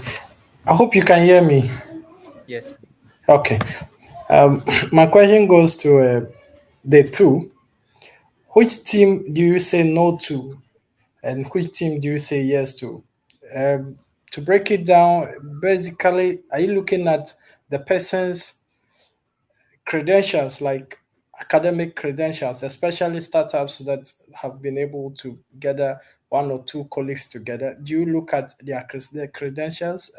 I hope you can hear me. Yes. Okay. My question goes to the two. Which team do you say no to, and which team do you say yes to? To break it down, basically, are you looking at the person's credentials, like academic credentials, especially startups that have been able to gather one or two colleagues together? Do you look at their credentials,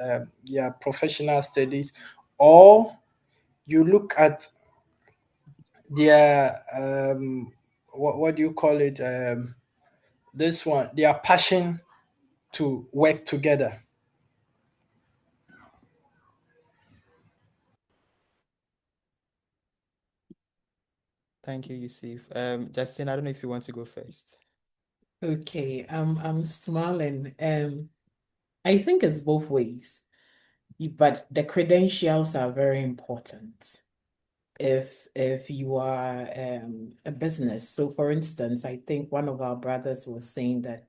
their professional studies, or you look at their what do you call it? This one, their passion to work together? Thank you, Yusuf. Justin, I don't know if you want to go first. Okay, I'm smiling. I think it's both ways, but the credentials are very important. If you are a business, so for instance, I think one of our brothers was saying that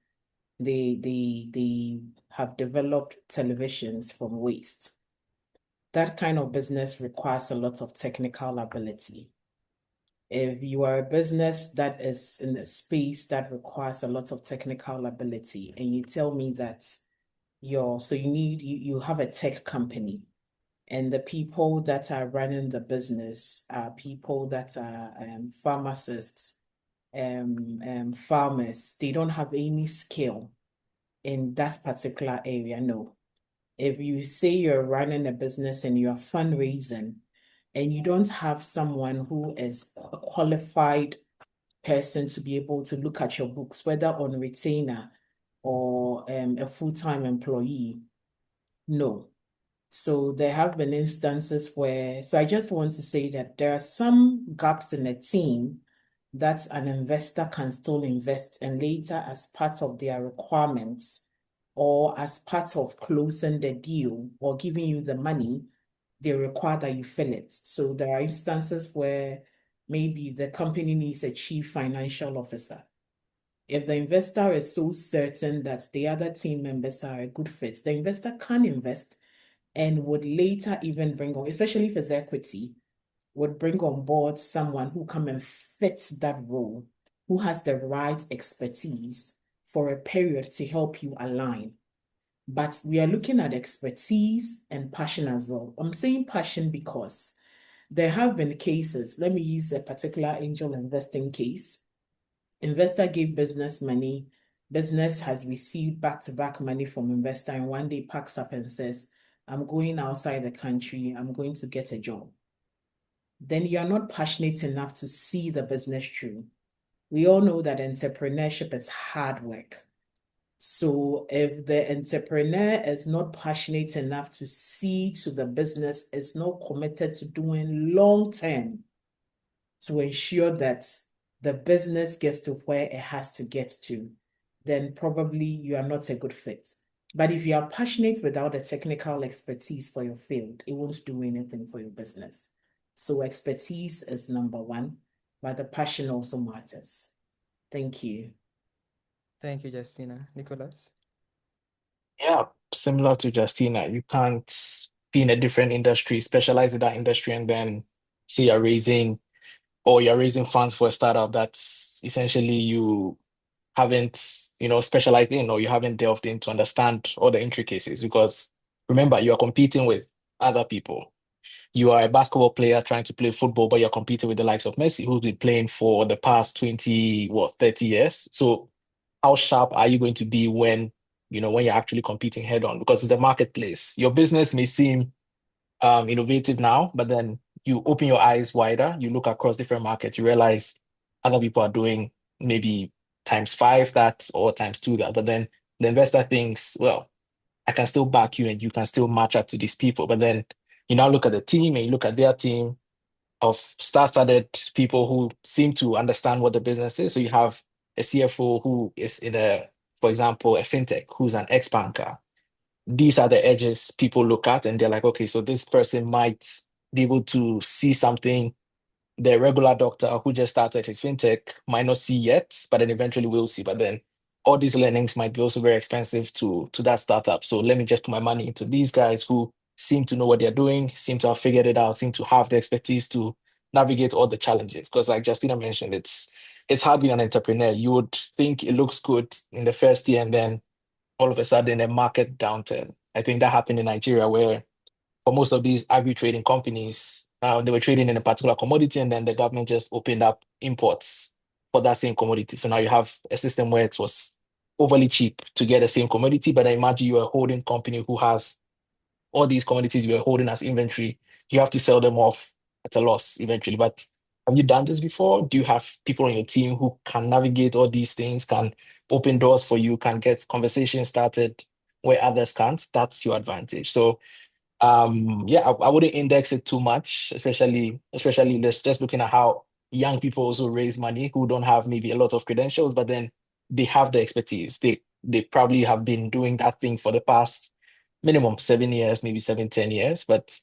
they have developed televisions from waste. That kind of business requires a lot of technical ability. If you are a business that is in a space that requires a lot of technical ability, and you tell me that you have a tech company, and the people that are running the business are people that are pharmacists, farmers, they don't have any skill in that particular area. No. If you say you're running a business and you're fundraising, and you don't have someone who is a qualified person to be able to look at your books, whether on retainer or a full-time employee, no. So there have been instances where, so I just want to say that there are some gaps in a team that an investor can still invest, and later as part of their requirements or as part of closing the deal or giving you the money, they require that you fill it. So there are instances where maybe the company needs a chief financial officer. If the investor is so certain that the other team members are a good fit, the investor can invest and would later even bring on, especially if it's equity, would bring on board someone who come and fits that role, who has the right expertise for a period to help you align. But we are looking at expertise and passion as well. I'm saying passion because there have been cases. Let me use a particular angel investing case. Investor gave business money. Business has received back-to-back money from investor, and one day packs up and says, I'm going outside the country. I'm going to get a job. Then you are not passionate enough to see the business through. We all know that entrepreneurship is hard work. So if the entrepreneur is not passionate enough to see to the business, is not committed to doing long term to ensure that the business gets to where it has to get to, then probably you are not a good fit. But if you are passionate without the technical expertise for your field, it won't do anything for your business. So expertise is number one, but the passion also matters. Thank you. Thank you, Justina. Nicholas? Yeah, similar to Justina, you can't be in a different industry, specialize in that industry, and then say you're raising funds for a startup that's essentially you haven't, specialized in, or you haven't delved in to understand all the intricacies. Because remember, you are competing with other people. You are a basketball player trying to play football, but you're competing with the likes of Messi, who's been playing for the past 30 years. So how sharp are you going to be when you're actually competing head on? Because it's a marketplace. Your business may seem innovative now, but then you open your eyes wider, you look across different markets, you realize other people are doing maybe times 5 that or times 2 that. But then the investor thinks, well, I can still back you and you can still match up to these people. But then you now look at the team and you look at their team of star-studded people who seem to understand what the business is. So you have a CFO who is for example, a fintech who's an ex-banker. These are the edges people look at and they're like, okay, so this person might be able to see something the regular doctor who just started his fintech might not see yet, but then eventually will see. But then all these learnings might be also very expensive to that startup. So let me just put my money into these guys who seem to know what they're doing, seem to have figured it out, seem to have the expertise to navigate all the challenges. Because like Justina mentioned, it's hard being an entrepreneur. You would think it looks good in the first year and then all of a sudden a market downturn. I think that happened in Nigeria where for most of these agri-trading companies, they were trading in a particular commodity and then the government just opened up imports for that same commodity. So now you have a system where it was overly cheap to get the same commodity, but I imagine you're a holding company who has all these commodities you're holding as inventory. You have to sell them off at a loss eventually. But have you done this before? Do you have people on your team who can navigate all these things, can open doors for you, can get conversations started where others can't? That's your advantage. So yeah, I wouldn't index it too much, especially let's just looking at how young people also raise money who don't have maybe a lot of credentials, but then they have the expertise. They probably have been doing that thing for the past minimum 7 years, maybe 7, 10 years. But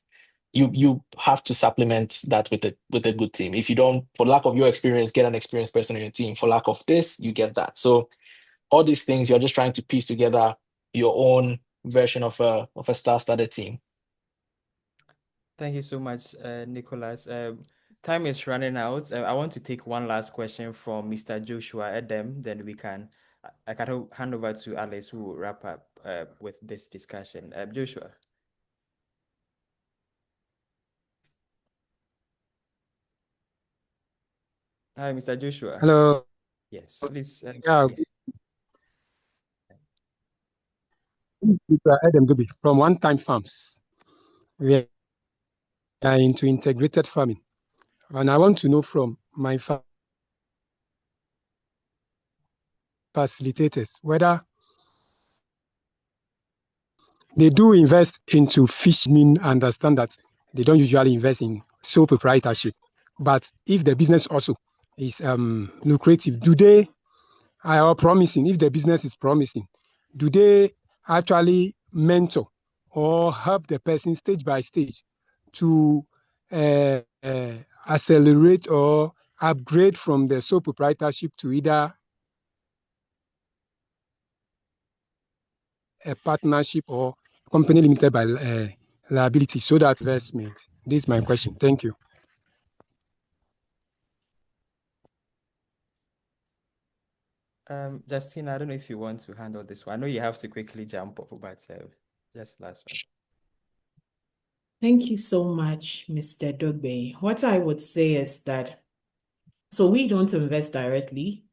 you have to supplement that with a good team. If you don't, for lack of your experience, get an experienced person on your team. For lack of this, you get that. So all these things, you're just trying to piece together your own version of a star-studded team. Thank you so much, Nicholas. Time is running out. I want to take one last question from Mr. Joshua Edem, then I can hand over to Alice who will wrap up with this discussion. Joshua. Hi, Mr. Joshua. Hello. Yes, please. Yeah. Mr. Adam Dubi from One Time Farms. We are into integrated farming. And I want to know from my facilitators whether they do invest into fish. Understand that they don't usually invest in sole proprietorship. But if the business also is lucrative, do they are promising, if the business is promising, do they actually mentor or help the person stage by stage to accelerate or upgrade from the sole proprietorship to either a partnership or company limited by liability so that investment? This is my question. Thank you. Justine, I don't know if you want to handle this one. I know you have to quickly jump off, but just last one. Thank you so much, Mr. Dogbe. What I would say is that, so we don't invest directly,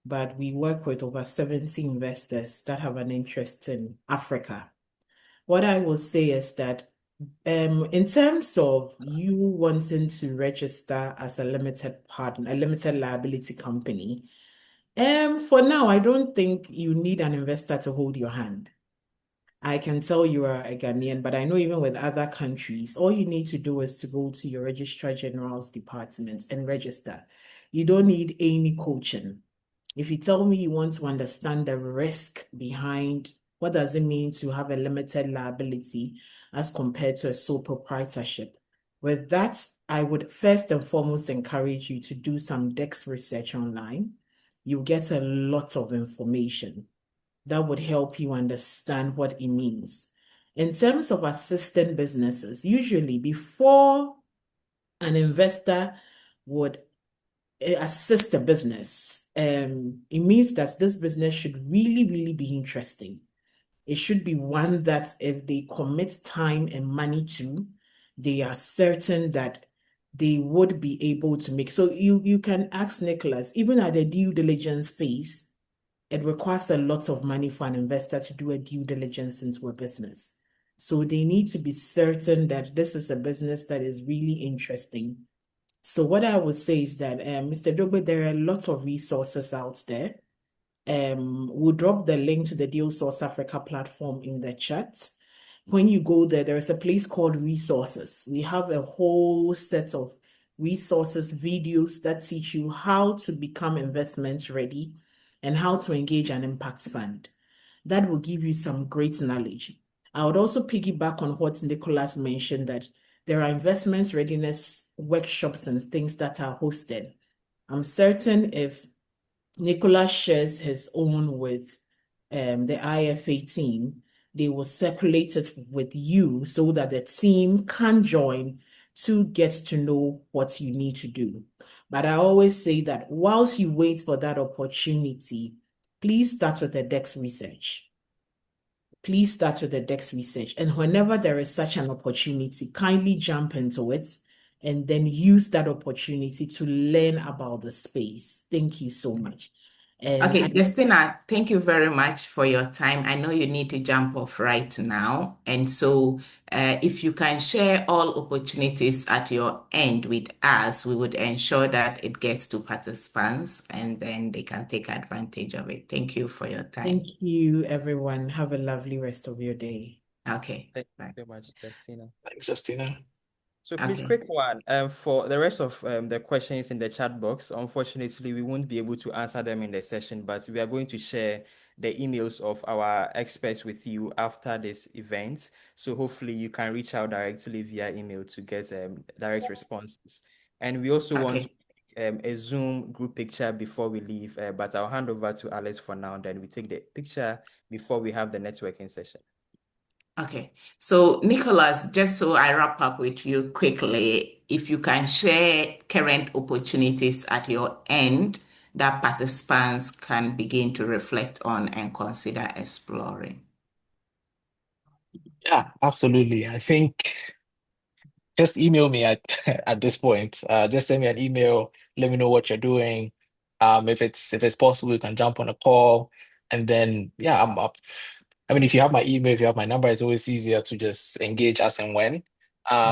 but we work with over 70 investors that have an interest in Africa. What I will say is that in terms of you wanting to register as a limited partner, a limited liability company, for now, I don't think you need an investor to hold your hand. I can tell you are a Ghanaian, but I know even with other countries, all you need to do is to go to your Registrar General's department and register. You don't need any coaching. If you tell me you want to understand the risk behind what does it mean to have a limited liability as compared to a sole proprietorship, with that, I would first and foremost encourage you to do some DEX research online. You get a lot of information that would help you understand what it means. In terms of assisting businesses, usually before an investor would assist a business, it means that this business should really, really be interesting. It should be one that if they commit time and money to, they are certain that they would be able to make. So you can ask Nicholas, even at the due diligence phase, it requires a lot of money for an investor to do a due diligence into a business. So they need to be certain that this is a business that is really interesting. So what I would say is that, Mr. Dobe, there are lots of resources out there. We'll drop the link to the Deal Source Africa platform in the chat. When you go there, there is a place called resources. We have a whole set of resources, videos that teach you how to become investment ready and how to engage an impact fund. That will give you some great knowledge. I would also piggyback on what Nicholas mentioned, that there are investment readiness workshops and things that are hosted. I'm certain if Nicholas shares his own with the IFA team, they will circulate it with you so that the team can join to get to know what you need to do. But I always say that whilst you wait for that opportunity, please start with the DEX research. Please start with the DEX research. And whenever there is such an opportunity, kindly jump into it and then use that opportunity to learn about the space. Thank you so much. Okay, Justina, thank you very much for your time. I know you need to jump off right now. And so if you can share all opportunities at your end with us, we would ensure that it gets to participants and then they can take advantage of it. Thank you for your time. Thank you, everyone. Have a lovely rest of your day. Okay. Thank Bye. you so much, Justina. Thanks, Justina. So please, Okay. quick one. For the rest of the questions in the chat box, unfortunately, we won't be able to answer them in the session, but we are going to share the emails of our experts with you after this event. So hopefully you can reach out directly via email to get direct responses. And we also want to take a Zoom group picture before we leave, but I'll hand over to Alice for now. Then we take the picture before we have the networking session. Okay, so Nicholas, just so I wrap up with you quickly, if you can share current opportunities at your end that participants can begin to reflect on and consider exploring. Yeah, absolutely. I think just email me at at this point. Just send me an email. Let me know what you're doing. If it's possible, you can jump on a call, and then yeah, I'm up. I mean, if you have my email, if you have my number, it's always easier to just engage as and when.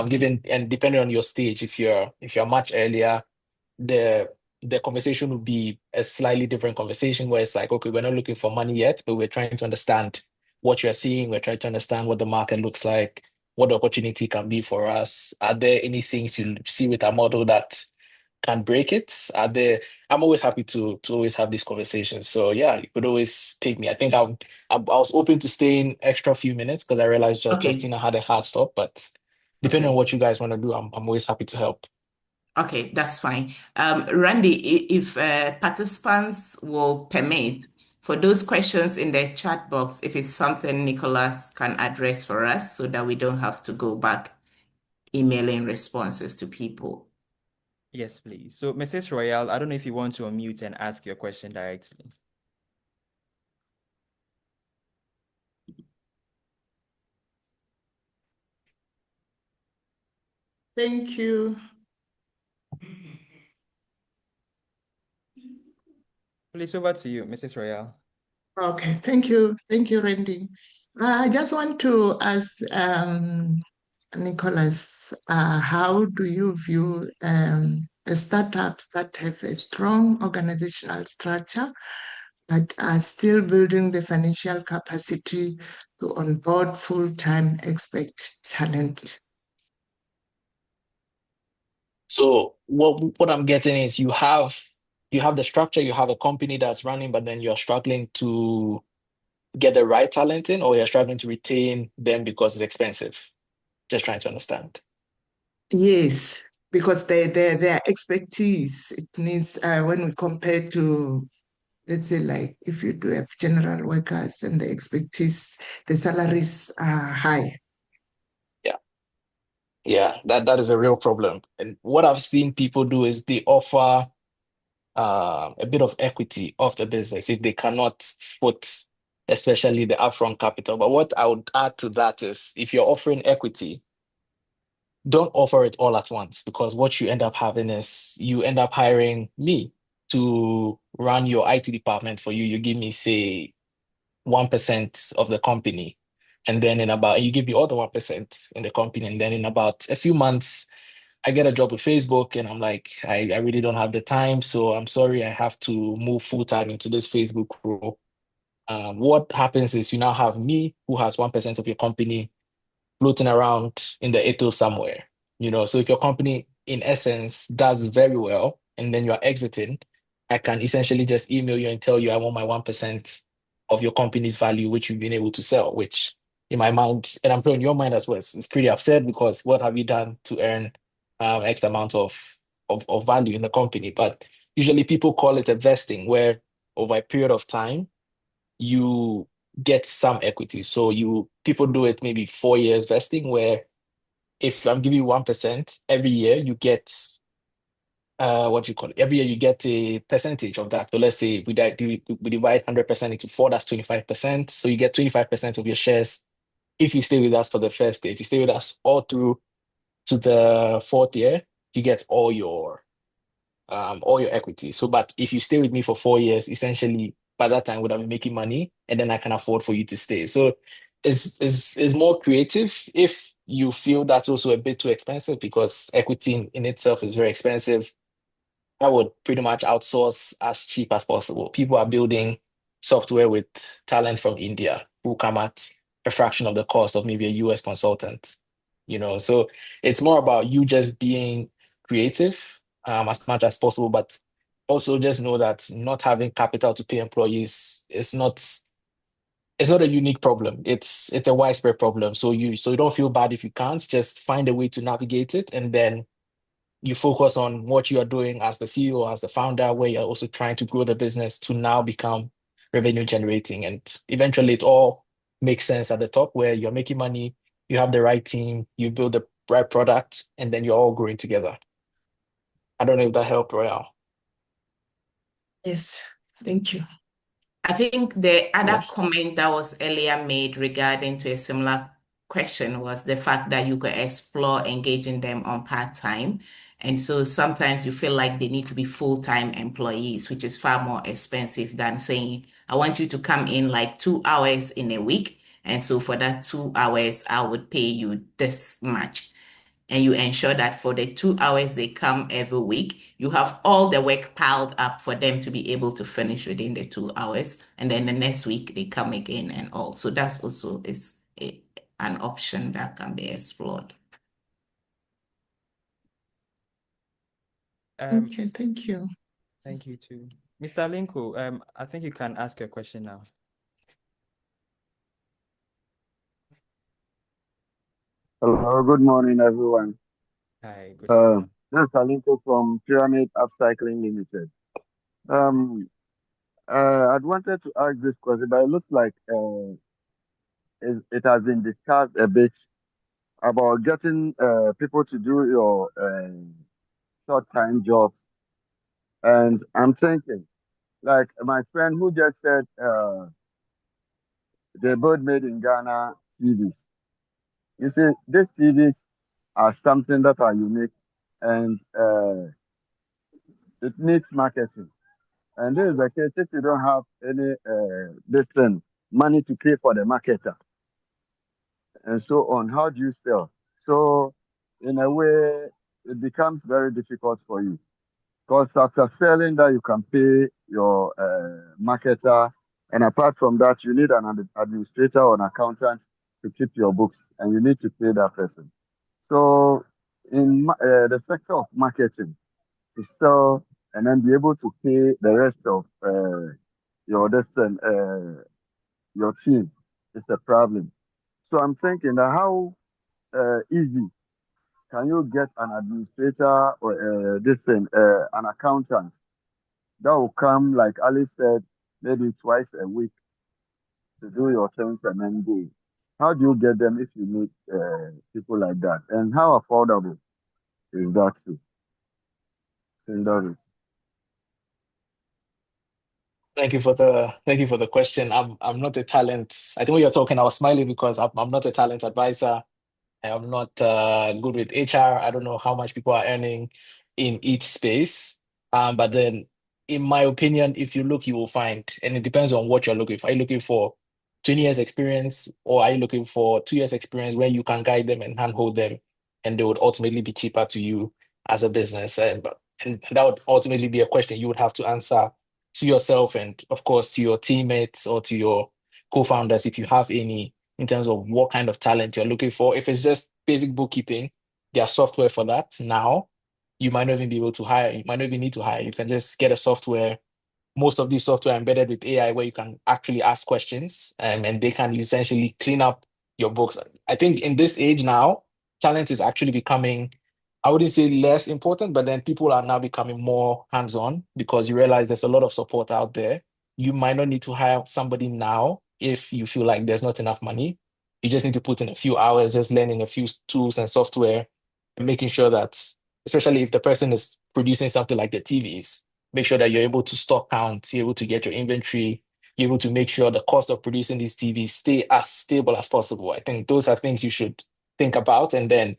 Given and depending on your stage, if you're much earlier, the the conversation would be a slightly different conversation where it's like, okay, we're not looking for money yet, but we're trying to understand what you're seeing. We're trying to understand what the market looks like, what the opportunity can be for us. Are there any things you see with our model that can break it? I'm always happy to always have these conversations. So yeah, you could always take me. I think I was open to stay in extra few minutes because I realized Justina had a hard stop, but depending on what you guys want to do, I'm always happy to help. Okay, that's fine. Randy, if participants will permit, For those questions in the chat box, if it's something Nicholas can address for us so that we don't have to go back emailing responses to people. Yes, please. So, Mrs. Royale, I don't know if you want to unmute and ask your question directly. Thank you. Please, over to you, Mrs. Royale. Okay, thank you. Thank you, Randy. I just want to ask Nicholas, how do you view the startups that have a strong organizational structure but are still building the financial capacity to onboard full-time expert talent? So what I'm getting is you have the structure, you have a company that's running, but then you're struggling to get the right talent in, or you're struggling to retain them because it's expensive. Just trying to understand. Yes, because their expertise, it means when we compare to, let's say, like if you do have general workers and the expertise, the salaries are high. Yeah, that is a real problem. And what I've seen people do is they offer a bit of equity of the business if they cannot foot, especially the upfront capital. But what I would add to that is if you're offering equity, don't offer it all at once, because what you end up having is you end up hiring me to run your IT department for you. You give me, say, 1% of the company. And then you give me all the 1% in the company. And then in about a few months, I get a job with Facebook and I'm like, I really don't have the time. So I'm sorry, I have to move full time into this Facebook role. What happens is you now have me who has 1% of your company floating around in the ether somewhere. So if your company in essence does very well and then you're exiting, I can essentially just email you and tell you I want my 1% of your company's value, which you've been able to sell, which in my mind, and I'm sure in your mind as well, it's pretty upset because what have you done to earn X amount of value in the company? But usually people call it a vesting, where over a period of time, you get some equity. So people do it maybe 4 years vesting, where if I'm giving you 1%, every year you get what do you call it? Every year you get a percentage of that. So let's say we divide 100% into four, that's 25%. So you get 25% of your shares if you stay with us for the first year. If you stay with us all through to the fourth year, you get all your equity. So, but if you stay with me for 4 years, essentially by that time would have been making money, and then I can afford for you to stay. So, it's more creative if you feel that's also a bit too expensive, because equity in itself is very expensive. I would pretty much outsource as cheap as possible. People are building software with talent from India who come at a fraction of the cost of maybe a US consultant. So it's more about you just being creative as much as possible, but also just know that not having capital to pay employees is not it's not a unique problem. It's a widespread problem. So you don't feel bad if you can't. Just find a way to navigate it, and then you focus on what you are doing as the CEO, as the founder, where you're also trying to grow the business to now become revenue generating. And eventually it all makes sense at the top, where you're making money, you have the right team, you build the right product, and then you're all growing together. I don't know if that helped, Royal. Yes, thank you. I think the other Yeah. comment that was earlier made regarding to a similar question was the fact that you could explore engaging them on part-time. And so sometimes you feel like they need to be full-time employees, which is far more expensive than saying, I want you to come in like 2 hours in a week. And so for that 2 hours, I would pay you this much. And you ensure that for the 2 hours they come every week, you have all the work piled up for them to be able to finish within the 2 hours. And then the next week they come again and all. So that's also an option that can be explored. Okay, thank you. Thank you too. Mr. Linko, I think you can ask your question now. Hello, good morning, everyone. Hi, good morning. This is Alinko from Pyramid Upcycling Limited. Um, I'd wanted to ask this question, but it looks like it has been discussed a bit about getting people to do your short-time jobs. And I'm thinking, like my friend who just said they both made in Ghana TVs. You see, these TVs are something that are unique and it needs marketing. And this is the case if you don't have any this thing, money to pay for the marketer and so on. How do you sell? So in a way, it becomes very difficult for you. Because after selling that, you can pay your marketer. And apart from that, you need an administrator or an accountant to keep your books, and you need to pay that person. So, in the sector of marketing, to sell and then be able to pay the rest of your your team is a problem. So, I'm thinking that how easy can you get an administrator or an accountant that will come, like Ali said, maybe twice a week to do your things and then go. How do you get them if you meet people like that? And how affordable is that too? And does it? Thank you for the question. I'm not a talent. I think when you're talking, I was smiling because I'm not a talent advisor. I'm not good with HR. I don't know how much people are earning in each space. But then, in my opinion, if you look, you will find, and it depends on what you're looking for. Are you looking for 20 years experience, or are you looking for 2 years experience where you can guide them and handhold them, and they would ultimately be cheaper to you as a business? And that would ultimately be a question you would have to answer to yourself and, of course, to your teammates or to your co-founders if you have any in terms of what kind of talent you're looking for. If it's just basic bookkeeping, there's software for that now. You might not even be able to hire, you might not even need to hire. You can just get a software. Most of these software are embedded with AI where you can actually ask questions and they can essentially clean up your books. I think in this age now, talent is actually becoming, I wouldn't say less important, but then people are now becoming more hands-on because you realize there's a lot of support out there. You might not need to hire somebody now if you feel like there's not enough money. You just need to put in a few hours, just learning a few tools and software and making sure that, especially if the person is producing something like the TVs, make sure that you're able to stock count, you're able to get your inventory, you're able to make sure the cost of producing these TVs stay as stable as possible. I think those are things you should think about. And then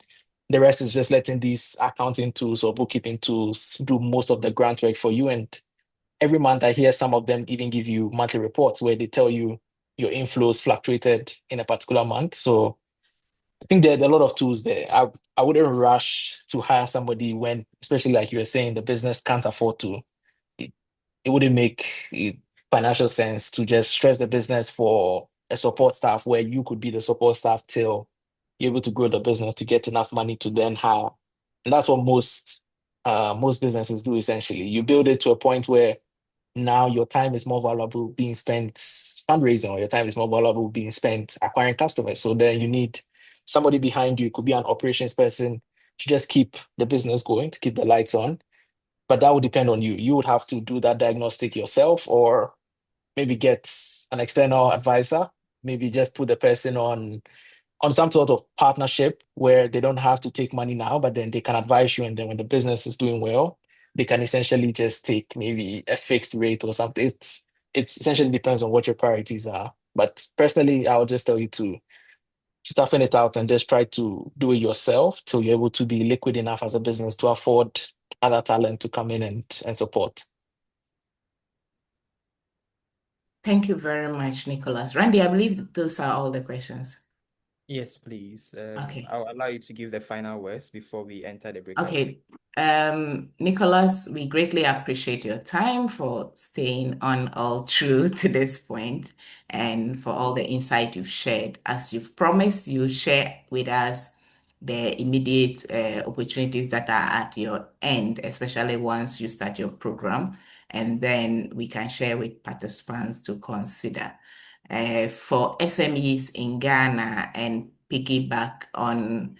the rest is just letting these accounting tools or bookkeeping tools do most of the grunt work for you. And every month I hear some of them even give you monthly reports where they tell you your inflows fluctuated in a particular month. So I think there are a lot of tools there. I wouldn't rush to hire somebody when, especially like you were saying, the business can't afford to. It, it wouldn't make financial sense to just stress the business for a support staff where you could be the support staff till you're able to grow the business to get enough money to then hire. And that's what most businesses do essentially. You build it to a point where now your time is more valuable being spent fundraising, or your time is more valuable being spent acquiring customers. So then you need somebody behind you, it could be an operations person, to just keep the business going, to keep the lights on. But that would depend on you. You would have to do that diagnostic yourself, or maybe get an external advisor, maybe just put the person on some sort of partnership where they don't have to take money now, but then they can advise you. And then when the business is doing well, they can essentially just take maybe a fixed rate or something. It essentially depends on what your priorities are. But personally, I would just tell you to toughen it out and just try to do it yourself till you're able to be liquid enough as a business to afford other talent to come in and support. Thank you very much, Nicholas. Randy, I believe those are all the questions. Yes, please. Okay. I'll allow you to give the final words before we enter the breakout. Okay. Nicholas, we greatly appreciate your time for staying on all through to this point and for all the insight you've shared. As you've promised, you share with us the immediate opportunities that are at your end, especially once you start your program, and then we can share with participants to consider. For SMEs in Ghana and piggyback on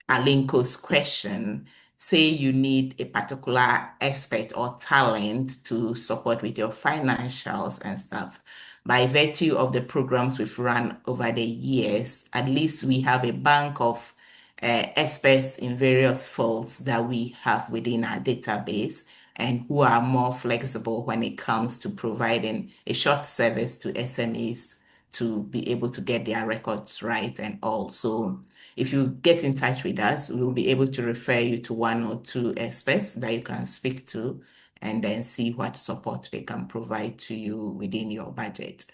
Alinko's question, say you need a particular expert or talent to support with your financials and stuff. By virtue of the programs we've run over the years, at least we have a bank of experts in various fields that we have within our database and who are more flexible when it comes to providing a short service to SMEs to be able to get their records right and all. So if you get in touch with us, we will be able to refer you to one or two experts that you can speak to and then see what support they can provide to you within your budget,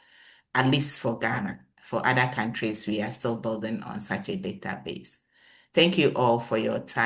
at least for Ghana. For other countries, we are still building on such a database. Thank you all for your time.